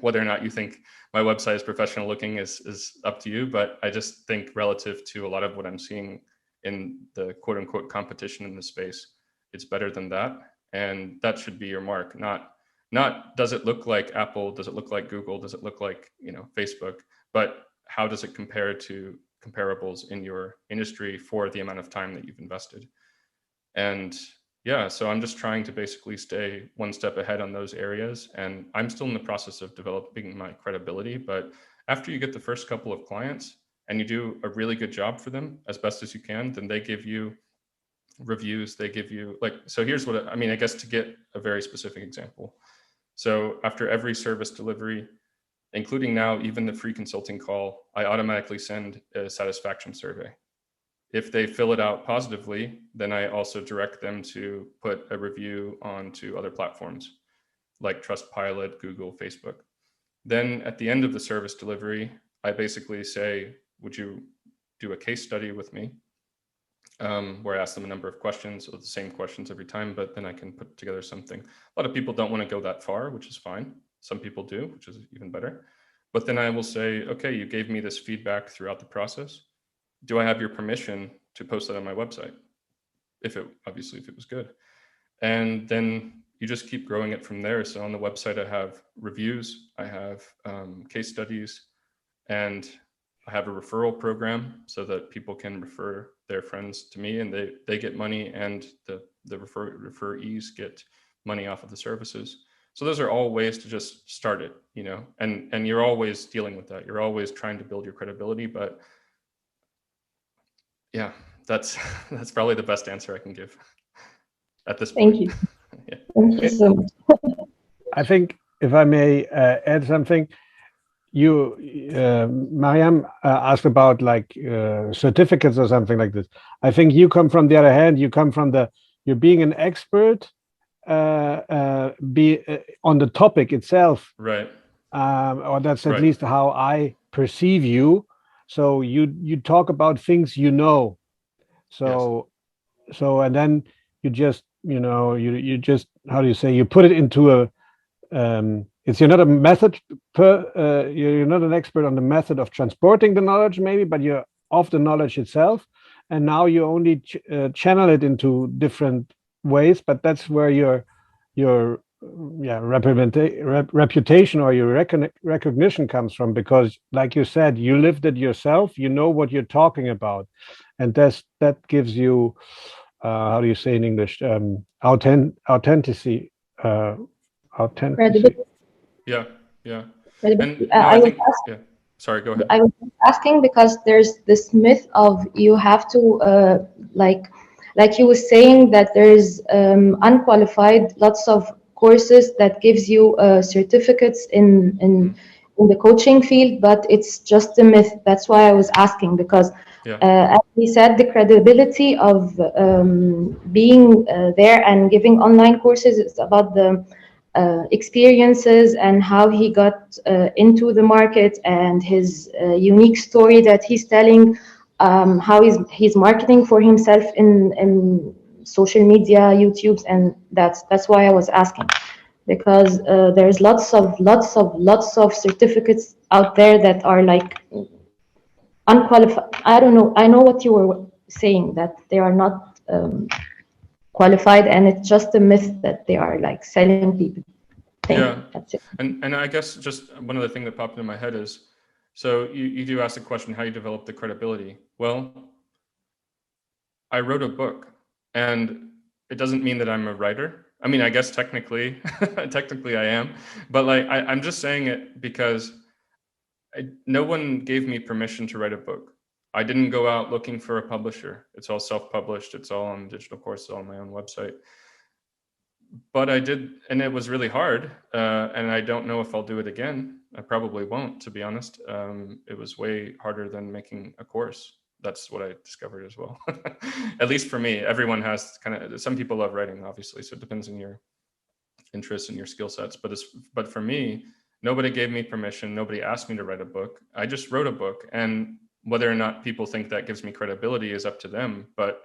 whether or not you think my website is professional looking is up to you, but I just think relative to a lot of what I'm seeing in the quote unquote competition in the space, it's better than that. And that should be your mark, not does it look like Apple, does it look like Google, does it look like, you know, Facebook, but how does it compare to comparables in your industry for the amount of time that you've invested. And yeah, so I'm just trying to basically stay one step ahead on those areas. And I'm still in the process of developing my credibility. But after you get the first couple of clients and you do a really good job for them as best as you can, then they give you reviews. They give you like, so here's what, I mean, I guess to get a very specific example. So after every service delivery, including now even the free consulting call, I automatically send a satisfaction survey. If they fill it out positively, then I also direct them to put a review onto other platforms like Trustpilot, Google, Facebook. Then at the end of the service delivery, I basically say, would you do a case study with me? Where I ask them a number of questions, or the same questions every time, but then I can put together something. A lot of people don't want to go that far, which is fine. Some people do, which is even better. But then I will say, okay, you gave me this feedback throughout the process. Do I have your permission to post that on my website? Obviously, if it was good. And then you just keep growing it from there. So on the website, I have reviews, I have case studies, and I have a referral program so that people can refer their friends to me, and they get money, and the referees get money off of the services. So those are all ways to just start it, you know, and you're always dealing with that. You're always trying to build your credibility, but yeah, that's probably the best answer I can give at this point. Thank you. Yeah. Thank you so much. I think if I may add something, you, Mariam, asked about like certificates or something like this. I think you come from the other hand. You come from you're being an expert, on the topic itself, Right? Or that's at Right. least how I perceive you. So you talk about things you know. So Yes. so and then you just, you know, you just, how do you say, you put it into a you're not a method you're not an expert on the method of transporting the knowledge maybe, but you're of the knowledge itself, and now you only channel it into different ways. But that's where your reputation or your recognition comes from, because like you said, you lived it yourself, you know what you're talking about, and that gives you how do you say in English, authenticity. Credibility. Yeah. Credibility. And no, I think, yeah. Sorry, go ahead. I was asking because there's this myth of you have to like you were saying that there's unqualified lots of courses that gives you certificates in the coaching field, but it's just a myth. That's why I was asking, because as he said, the credibility of being there and giving online courses is about the experiences and how he got into the market, and his unique story that he's telling, how he's marketing for himself in social media, YouTubes, and that's why I was asking, because there's lots of certificates out there that are like unqualified. I don't know. I know what you were saying, that they are not qualified, and it's just a myth that they are like selling people. Thank you. That's it. And I guess just one other thing that popped into my head is, so you do ask the question, how you develop the credibility. Well, I wrote a book, and it doesn't mean that I'm a writer. I mean, I guess technically I am, but like I'm just saying it because no one gave me permission to write a book. I didn't go out looking for a publisher. It's all self-published. It's all on digital courses on my own website. but I did, and it was really hard. And I don't know if I'll do it again. I probably won't, to be honest. It was way harder than making a course. That's what I discovered as well. At least for me, everyone has some people love writing, obviously. So it depends on your interests and your skill sets. But for me, nobody gave me permission. Nobody asked me to write a book. I just wrote a book, and whether or not people think that gives me credibility is up to them. But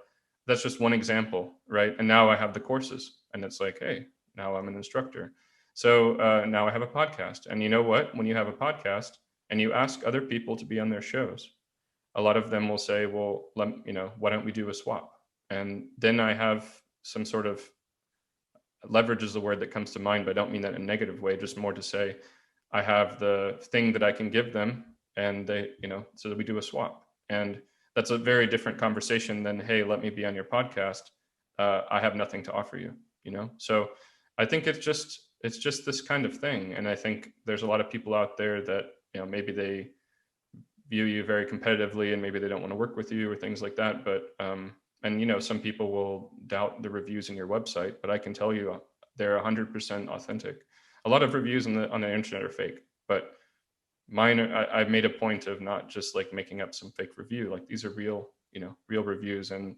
that's just one example, right? And now I have the courses, and it's like, hey, now I'm an instructor. So now I have a podcast. And you know what? When you have a podcast and you ask other people to be on their shows, a lot of them will say, well, why don't we do a swap? And then I have some sort of, leverage is the word that comes to mind, but I don't mean that in a negative way, just more to say, I have the thing that I can give them, and they, so that we do a swap. And that's a very different conversation than, hey, let me be on your podcast. I have nothing to offer you, So I think it's just this kind of thing. And I think there's a lot of people out there that, maybe they view you very competitively and maybe they don't want to work with you or things like that. But, and, some people will doubt the reviews in your website, but I can tell you they're 100% authentic. A lot of reviews on the internet are fake, but mine, I've made a point of not just like making up some fake review. Like these are real, real reviews. And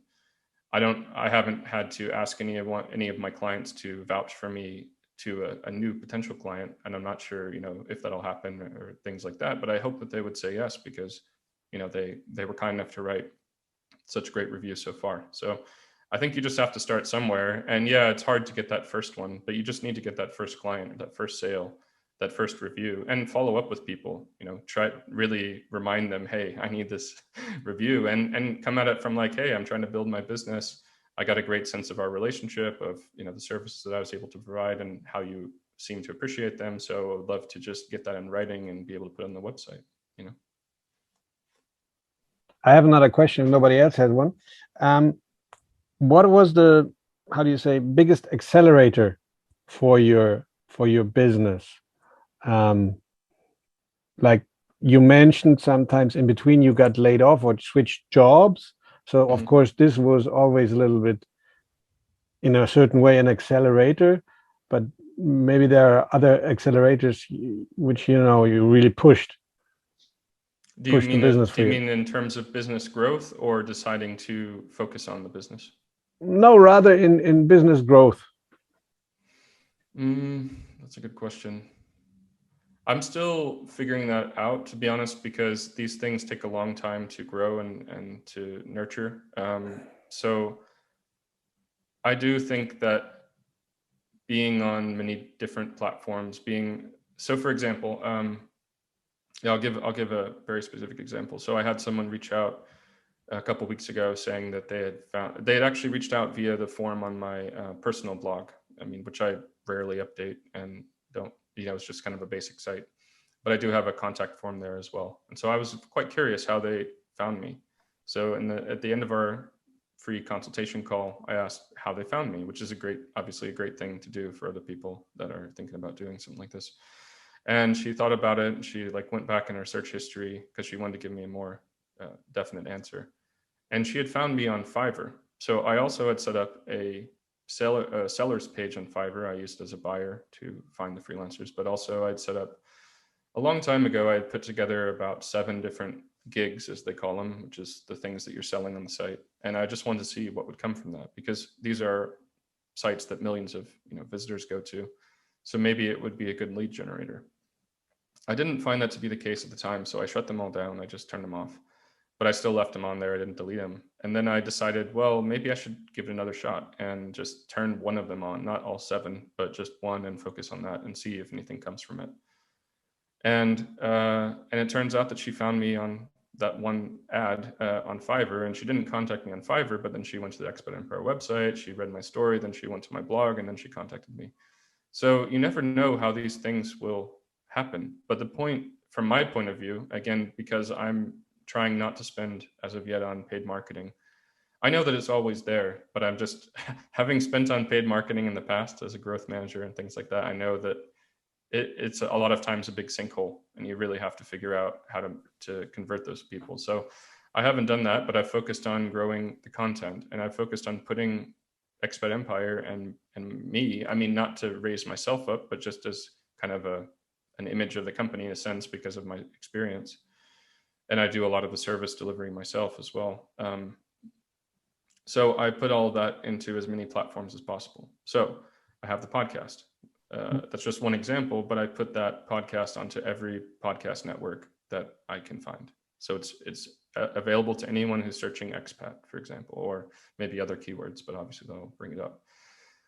I haven't had to ask any of my clients to vouch for me to a new potential client. And I'm not sure, if that'll happen or things like that, but I hope that they would say yes, because, they were kind enough to write such great reviews so far. So I think you just have to start somewhere. And yeah, it's hard to get that first one, but you just need to get that first client, that first sale, that first review, and follow up with people, try really remind them, hey, I need this review, and come at it from like, hey, I'm trying to build my business. I got a great sense of our relationship, of, the services that I was able to provide and how you seem to appreciate them. So I would love to just get that in writing and be able to put it on the website, I have another question. Nobody else has one. What was the, how do you say, biggest accelerator for your business? Like you mentioned, sometimes in between you got laid off or switched jobs. So of course this was always a little bit, in a certain way, an accelerator, but maybe there are other accelerators which, you really pushed. Do you mean in terms of business growth or deciding to focus on the business? No, rather in business growth. That's a good question. I'm still figuring that out, to be honest, because these things take a long time to grow and to nurture. So I do think that being on many different platforms, so for example, I'll give a very specific example. So I had someone reach out a couple of weeks ago saying that they had actually reached out via the form on my personal blog. Which I rarely update and don't, it's just kind of a basic site, but I do have a contact form there as well. And so I was quite curious how they found me. So at the end of our free consultation call, I asked how they found me, which is obviously a great thing to do for other people that are thinking about doing something like this. And she thought about it, and she went back in her search history because she wanted to give me a more definite answer. And she had found me on Fiverr. So I also had set up a seller's page on Fiverr. I used as a buyer to find the freelancers, but also I'd set up a long time ago, I had put together about 7 different gigs, as they call them, which is the things that you're selling on the site. And I just wanted to see what would come from that, because these are sites that millions of visitors go to. So maybe it would be a good lead generator. I didn't find that to be the case at the time, so I shut them all down. I just turned them off, but I still left them on there. I didn't delete them. And then I decided, well, maybe I should give it another shot and just turn one of them on, not all 7, but just one, and focus on that and see if anything comes from it. And it turns out that she found me on that one ad on Fiverr, and she didn't contact me on Fiverr, but then she went to the Expat Empire website, she read my story, then she went to my blog, and then she contacted me. So you never know how these things will happen. But the point, from my point of view, again, because I'm trying not to spend as of yet on paid marketing, I know that it's always there, but I'm just, having spent on paid marketing in the past as a growth manager and things like that, I know that it's a lot of times a big sinkhole, and you really have to figure out how to convert those people. So I haven't done that, but I've focused on growing the content, and I've focused on putting Expat Empire and me. I mean, not to raise myself up, but just as kind of an image of the company in a sense because of my experience. And I do a lot of the service delivery myself as well. So I put all of that into as many platforms as possible. So I have the podcast. That's just one example, but I put that podcast onto every podcast network that I can find. So it's available to anyone who's searching expat, for example, or maybe other keywords, but obviously they'll bring it up.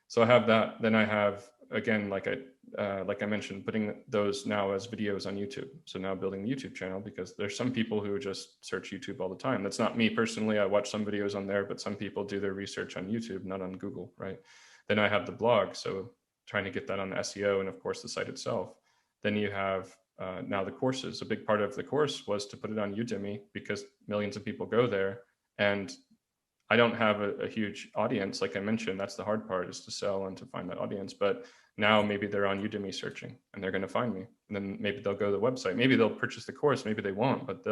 So I have that. Then I have, again, like I mentioned, putting those now as videos on YouTube. So now building the YouTube channel, because there's some people who just search YouTube all the time. That's not me personally. I watch some videos on there, but some people do their research on YouTube, not on Google, right? Then I have the blog. So trying to get that on the SEO and of course the site itself. Then you have now the courses. A big part of the course was to put it on Udemy because millions of people go there. And I don't have a huge audience. Like I mentioned, that's the hard part, is to sell and to find that audience. But now maybe they're on Udemy searching and they're going to find me. And then maybe they'll go to the website. Maybe they'll purchase the course. Maybe they won't, but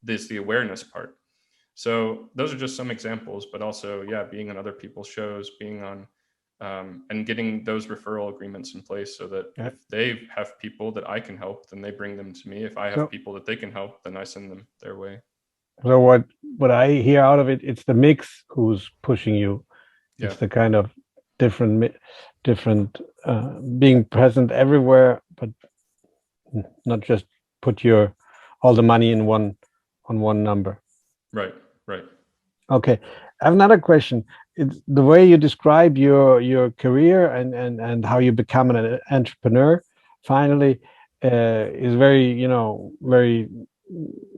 there's the awareness part. So those are just some examples, but also, yeah, being on other people's shows, being on, and getting those referral agreements in place so that if they have people that I can help, then they bring them to me. If I have people that they can help, then I send them their way. So what I hear out of it, it's the mix who's pushing you. Yeah. It's the kind of different being present everywhere, but not just put all the money in one number. Right. Okay, I have another question. It's the way you describe your career and how you become an entrepreneur finally is very, very,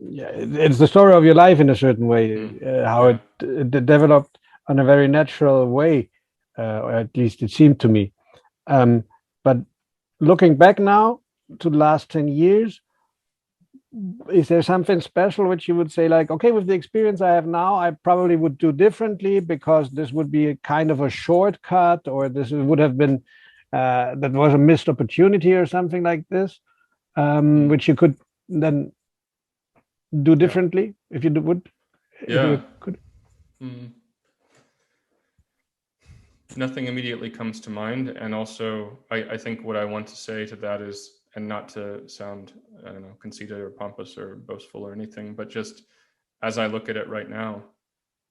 yeah, it's the story of your life in a certain way, how it developed in a very natural way, or at least it seemed to me. But looking back now to the last 10 years, is there something special which you would say, like, okay, with the experience I have now, I probably would do differently because this would be a kind of a shortcut, or this would have been that was a missed opportunity or something like this, which you could then do differently if you would? Yeah. If you could. Nothing immediately comes to mind. And also, I think what I want to say to that is, and not to sound, I don't know, conceited or pompous or boastful or anything, but just as I look at it right now,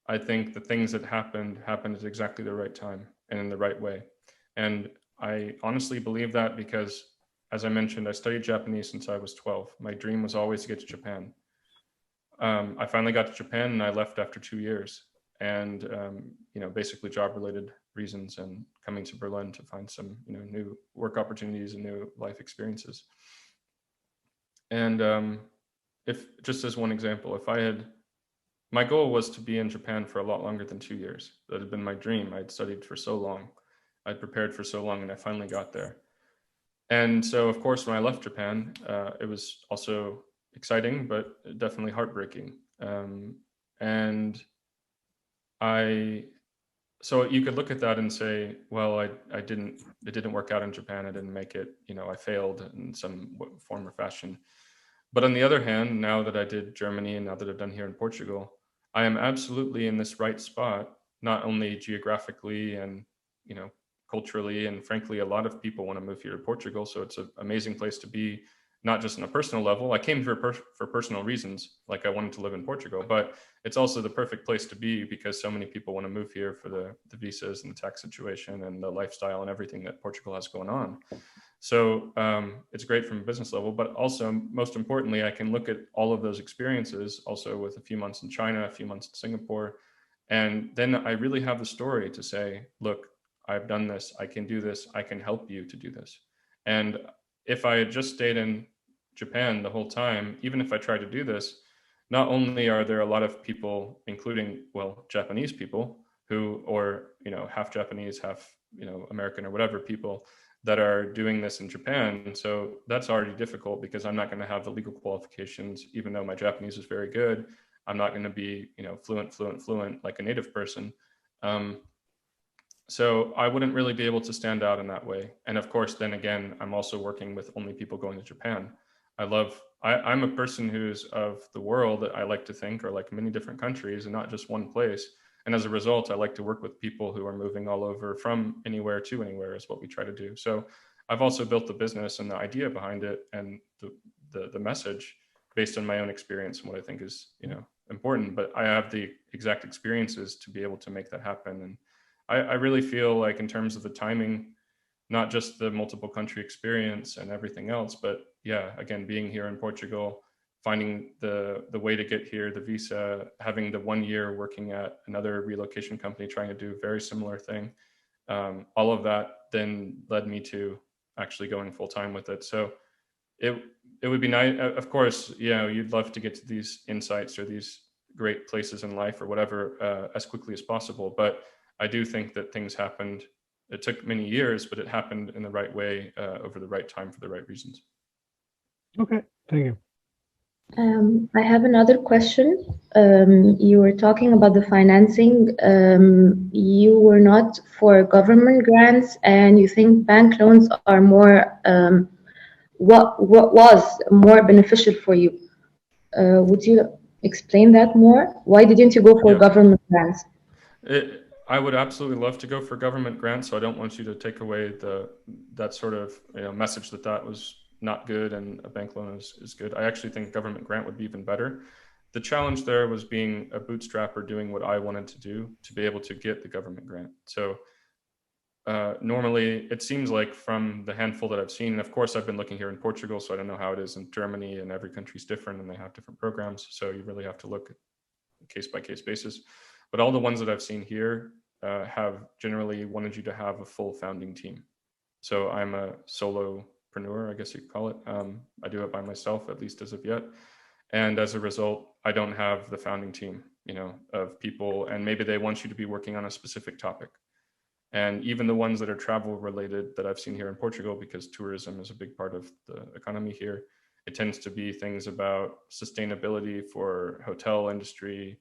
I think the things that happened at exactly the right time and in the right way. And I honestly believe that because, as I mentioned, I studied Japanese since I was 12. My dream was always to get to Japan. I finally got to Japan and I left after 2 years, and basically job-related reasons, and coming to Berlin to find some new work opportunities and new life experiences. And if, just as one example, my goal was to be in Japan for a lot longer than 2 years. That had been my dream. I'd studied for so long, I'd prepared for so long, and I finally got there. And so, of course, when I left Japan, it was also exciting, but definitely heartbreaking. So you could look at that and say, well, it didn't work out in Japan. I didn't make it, I failed in some form or fashion. But on the other hand, now that I did Germany and now that I've done here in Portugal, I am absolutely in this right spot, not only geographically and, culturally, and frankly, a lot of people want to move here to Portugal. So it's an amazing place to be, not just on a personal level. I came here for personal reasons, like I wanted to live in Portugal, but it's also the perfect place to be because so many people want to move here for the visas and the tax situation and the lifestyle and everything that Portugal has going on. So it's great from a business level, but also most importantly, I can look at all of those experiences also with a few months in China, a few months in Singapore. And then I really have the story to say, look, I've done this, I can do this, I can help you to do this. And if I had just stayed in Japan the whole time, even if I tried to do this, not only are there a lot of people, including, Japanese people who, or, half Japanese, half, American or whatever people that are doing this in Japan. And so that's already difficult because I'm not going to have the legal qualifications, even though my Japanese is very good. I'm not going to be, fluent like a native person. So I wouldn't really be able to stand out in that way. And of course, then again, I'm also working with only people going to Japan. I'm a person who's of the world, I like to think, or like many different countries and not just one place. And as a result, I like to work with people who are moving all over from anywhere to anywhere is what we try to do. So I've also built the business and the idea behind it and the message based on my own experience and what I think is, important, but I have the exact experiences to be able to make that happen. And I really feel like in terms of the timing, not just the multiple country experience and everything else, but yeah, again, being here in Portugal, finding the way to get here, the visa, having the 1 year working at another relocation company, trying to do a very similar thing. All of that then led me to actually going full time with it. So it would be nice, of course, you'd love to get to these insights or these great places in life or whatever as quickly as possible. But I do think that things happened. It took many years, but it happened in the right way over the right time for the right reasons. Okay, thank you. I have another question. You were talking about the financing. You were not for government grants, and you think bank loans are more. What was more beneficial for you? Would you explain that more? Why didn't you go for government grants? I would absolutely love to go for government grants, so I don't want you to take away that sort of message that was not good and a bank loan is good. I actually think government grant would be even better. The challenge there was being a bootstrapper, doing what I wanted to do to be able to get the government grant. So normally it seems like from the handful that I've seen, and of course I've been looking here in Portugal, so I don't know how it is in Germany, and every country's different and they have different programs. So you really have to look case by case basis. But all the ones that I've seen here have generally wanted you to have a full founding team. So I'm a solopreneur, I guess you could call it. I do it by myself, at least as of yet. And as a result, I don't have the founding team, of people, and maybe they want you to be working on a specific topic. And even the ones that are travel related that I've seen here in Portugal, because tourism is a big part of the economy here, it tends to be things about sustainability for hotel industry,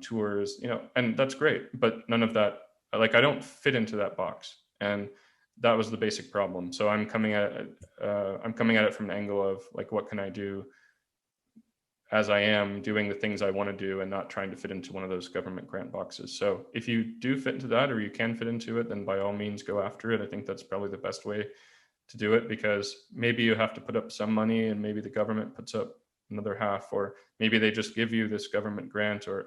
tours, and that's great, but none of that, like, I don't fit into that box. And that was the basic problem. So I'm coming at it from an angle of like, what can I do as I am doing the things I want to do and not trying to fit into one of those government grant boxes. So if you do fit into that, or you can fit into it, then by all means go after it. I think that's probably the best way to do it, because maybe you have to put up some money and maybe the government puts up another half, or maybe they just give you this government grant, or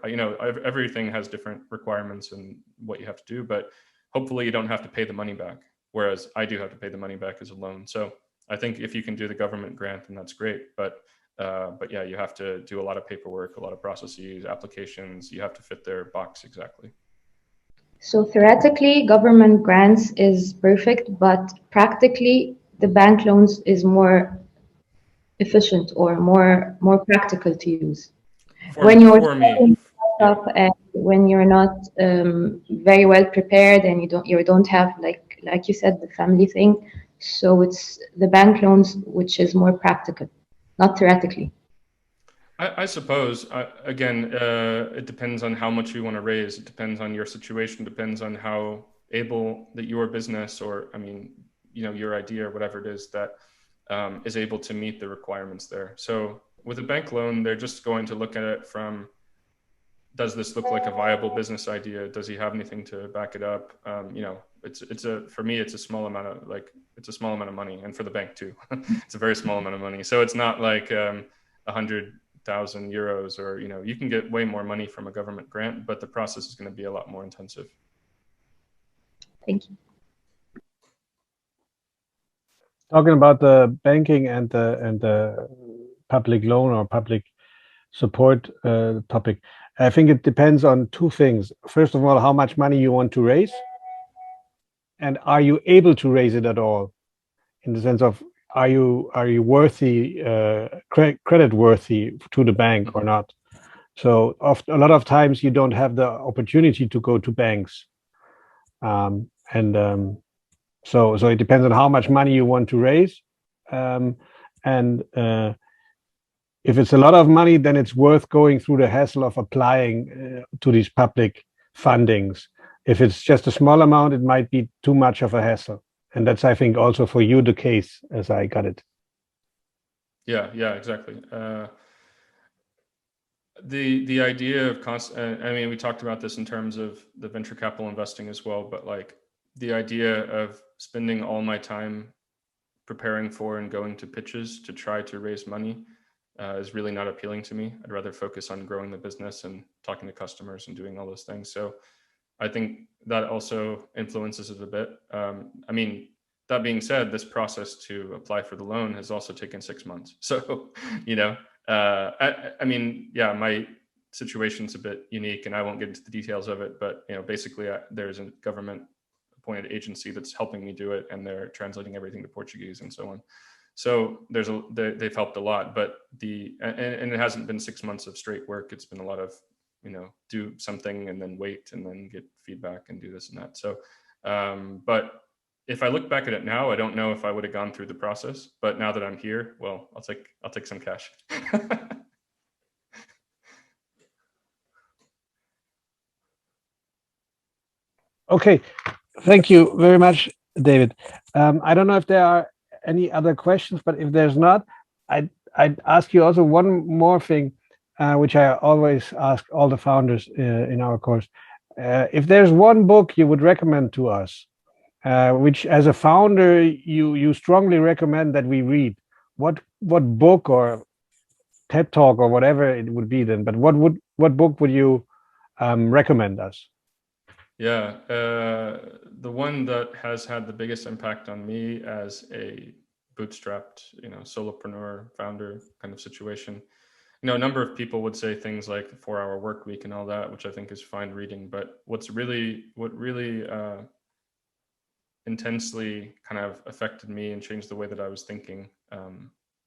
everything has different requirements and what you have to do, but hopefully you don't have to pay the money back, whereas I do have to pay the money back as a loan. So I think if you can do the government grant, then that's great, but yeah, you have to do a lot of paperwork, a lot of processes, applications. You have to fit their box exactly. So theoretically, government grants is perfect, but practically the bank loans is more efficient or more practical to use. When you're starting up and when you're not very well prepared, and you don't have, like you said, the family thing. So it's the bank loans which is more practical, not theoretically. I suppose, again, it depends on how much you want to raise. It depends on your situation, depends on how able that your business, or your idea or whatever it is that is able to meet the requirements there. So with a bank loan, they're just going to look at it from, does this look like a viable business idea? Does he have anything to back it up? For me, it's a small amount of money, and for the bank too. It's a very small amount of money. So it's not like 100,000 euros, or you can get way more money from a government grant, but the process is going to be a lot more intensive. Thank you. Talking about the banking and the public loan or public support topic, I think it depends on two things. First of all, how much money you want to raise, and are you able to raise it at all, in the sense of, are you worthy, credit worthy to the bank or not? So a lot of times you don't have the opportunity to go to banks, so it depends on how much money you want to raise, and if it's a lot of money, then it's worth going through the hassle of applying to these public fundings. If it's just a small amount, it might be too much of a hassle. And that's, I think, also for you the case, as I got it. Yeah, exactly. The idea of constant, I mean, we talked about this in terms of the venture capital investing as well, but like the idea of spending all my time preparing for and going to pitches to try to raise money is really not appealing to me. I'd rather focus on growing the business and talking to customers and doing all those things. So I think that also influences it a bit. I mean, that being said, this process to apply for the loan has also taken 6 months. So, you know, I mean, yeah, my situation's a bit unique and I won't get into the details of it, but, you know, basically there's a government appointed agency that's helping me do it, and they're translating everything to Portuguese and so on. So they've helped a lot, but and it hasn't been 6 months of straight work. It's been a lot of, you know, do something and then wait and then get feedback and do this and that. So, but if I look back at it now, I don't know if I would have gone through the process, but now that I'm here, well, I'll take some cash. Okay, thank you very much, David. I don't know if there are any other questions, but if there's not, I'd ask you also one more thing, which I always ask all the founders in our course. If there's one book you would recommend to us, which as a founder you strongly recommend that we read, what book or TED Talk or whatever it would be then, but what book would you recommend us? Yeah, the one that has had the biggest impact on me as a bootstrapped, you know, solopreneur founder kind of situation. You know, a number of people would say things like the 4-hour work week and all that, which I think is fine reading. But what really intensely kind of affected me and changed the way that I was thinking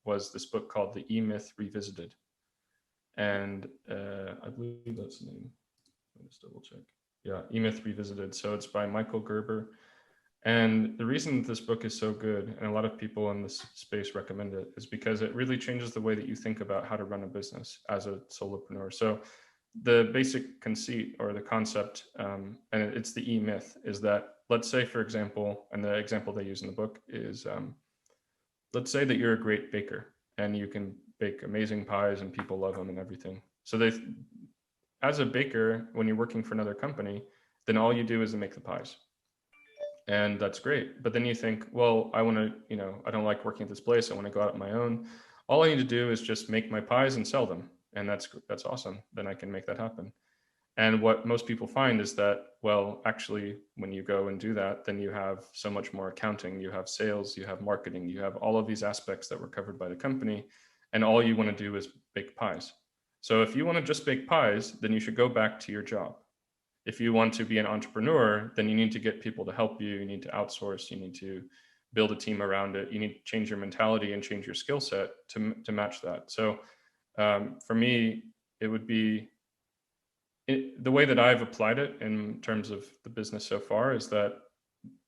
was this book called The E-Myth Revisited. And I believe that's the name. Let's double check. Yeah, E-Myth Revisited. So it's by Michael Gerber. And the reason this book is so good, and a lot of people in this space recommend it, is because it really changes the way that you think about how to run a business as a solopreneur. So the basic conceit or the concept, and it's the E-Myth, is that, let's say, for example, and the example they use in the book is, let's say that you're a great baker and you can bake amazing pies and people love them and everything. So as a baker, when you're working for another company, then all you do is make the pies. And that's great. But then you think, well, I want to, you know, I don't like working at this place. I want to go out on my own. All I need to do is just make my pies and sell them. And that's awesome. Then I can make that happen. And what most people find is that, well, actually, when you go and do that, then you have so much more accounting, you have sales, you have marketing, you have all of these aspects that were covered by the company. And all you want to do is bake pies. So if you want to just bake pies, then you should go back to your job. If you want to be an entrepreneur, then you need to get people to help you. You need to outsource. You need to build a team around it. You need to change your mentality and change your skill set to match that. So for me, it would be the way that I've applied it in terms of the business so far is that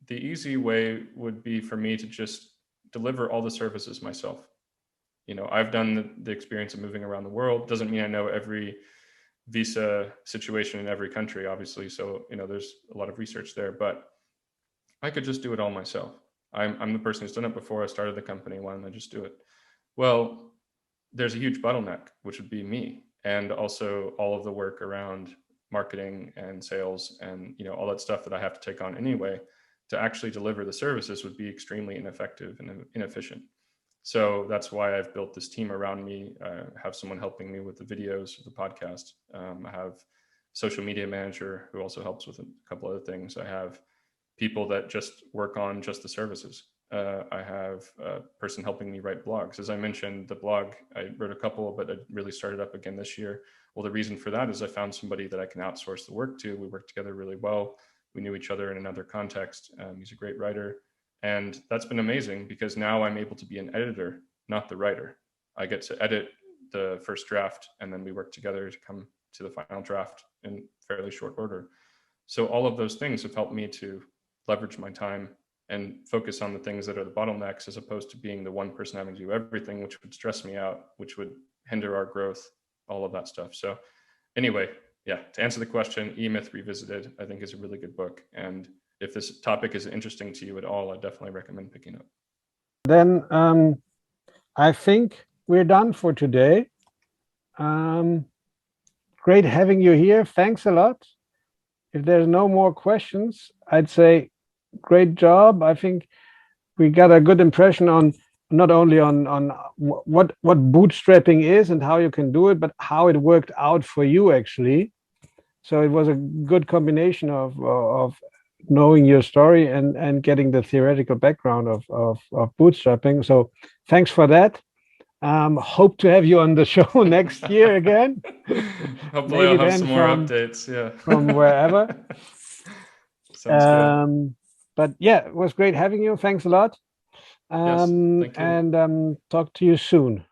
the easy way would be for me to just deliver all the services myself. You know, I've done the experience of moving around the world. Doesn't mean I know every visa situation in every country, obviously. So, you know, there's a lot of research there, but I could just do it all myself. I'm the person who's done it before. I started the company. Why don't I just do it? Well, there's a huge bottleneck, which would be me, and also all of the work around marketing and sales and, you know, all that stuff that I have to take on anyway to actually deliver the services would be extremely ineffective and inefficient. So that's why I've built this team around me. I have someone helping me with the videos of the podcast. I have a social media manager who also helps with a couple other things. I have people that just work on just the services. I have a person helping me write blogs. As I mentioned, the blog, I wrote a couple, but I really started up again this year. Well, the reason for that is I found somebody that I can outsource the work to. We work together really well. We knew each other in another context. He's a great writer. And that's been amazing because now I'm able to be an editor, not the writer. I get to edit the first draft, and then we work together to come to the final draft in fairly short order. So all of those things have helped me to leverage my time and focus on the things that are the bottlenecks, as opposed to being the one person having to do everything, which would stress me out, which would hinder our growth, all of that stuff. So anyway, yeah, to answer the question, E-Myth Revisited, I think is a really good book. And if this topic is interesting to you at all, I definitely recommend picking it up. Then I think we're done for today. great having you here. Thanks a lot. If there's no more questions, I'd say great job. I think we got a good impression on not only on what bootstrapping is and how you can do it, but how it worked out for you actually. So it was a good combination of knowing your story and getting the theoretical background of bootstrapping. So thanks for that. Hope to have you on the show next year again. Hopefully I'll have some more updates. Yeah. From wherever. Sounds good. But yeah, it was great having you. Thanks a lot. Yes, thank you. And talk to you soon.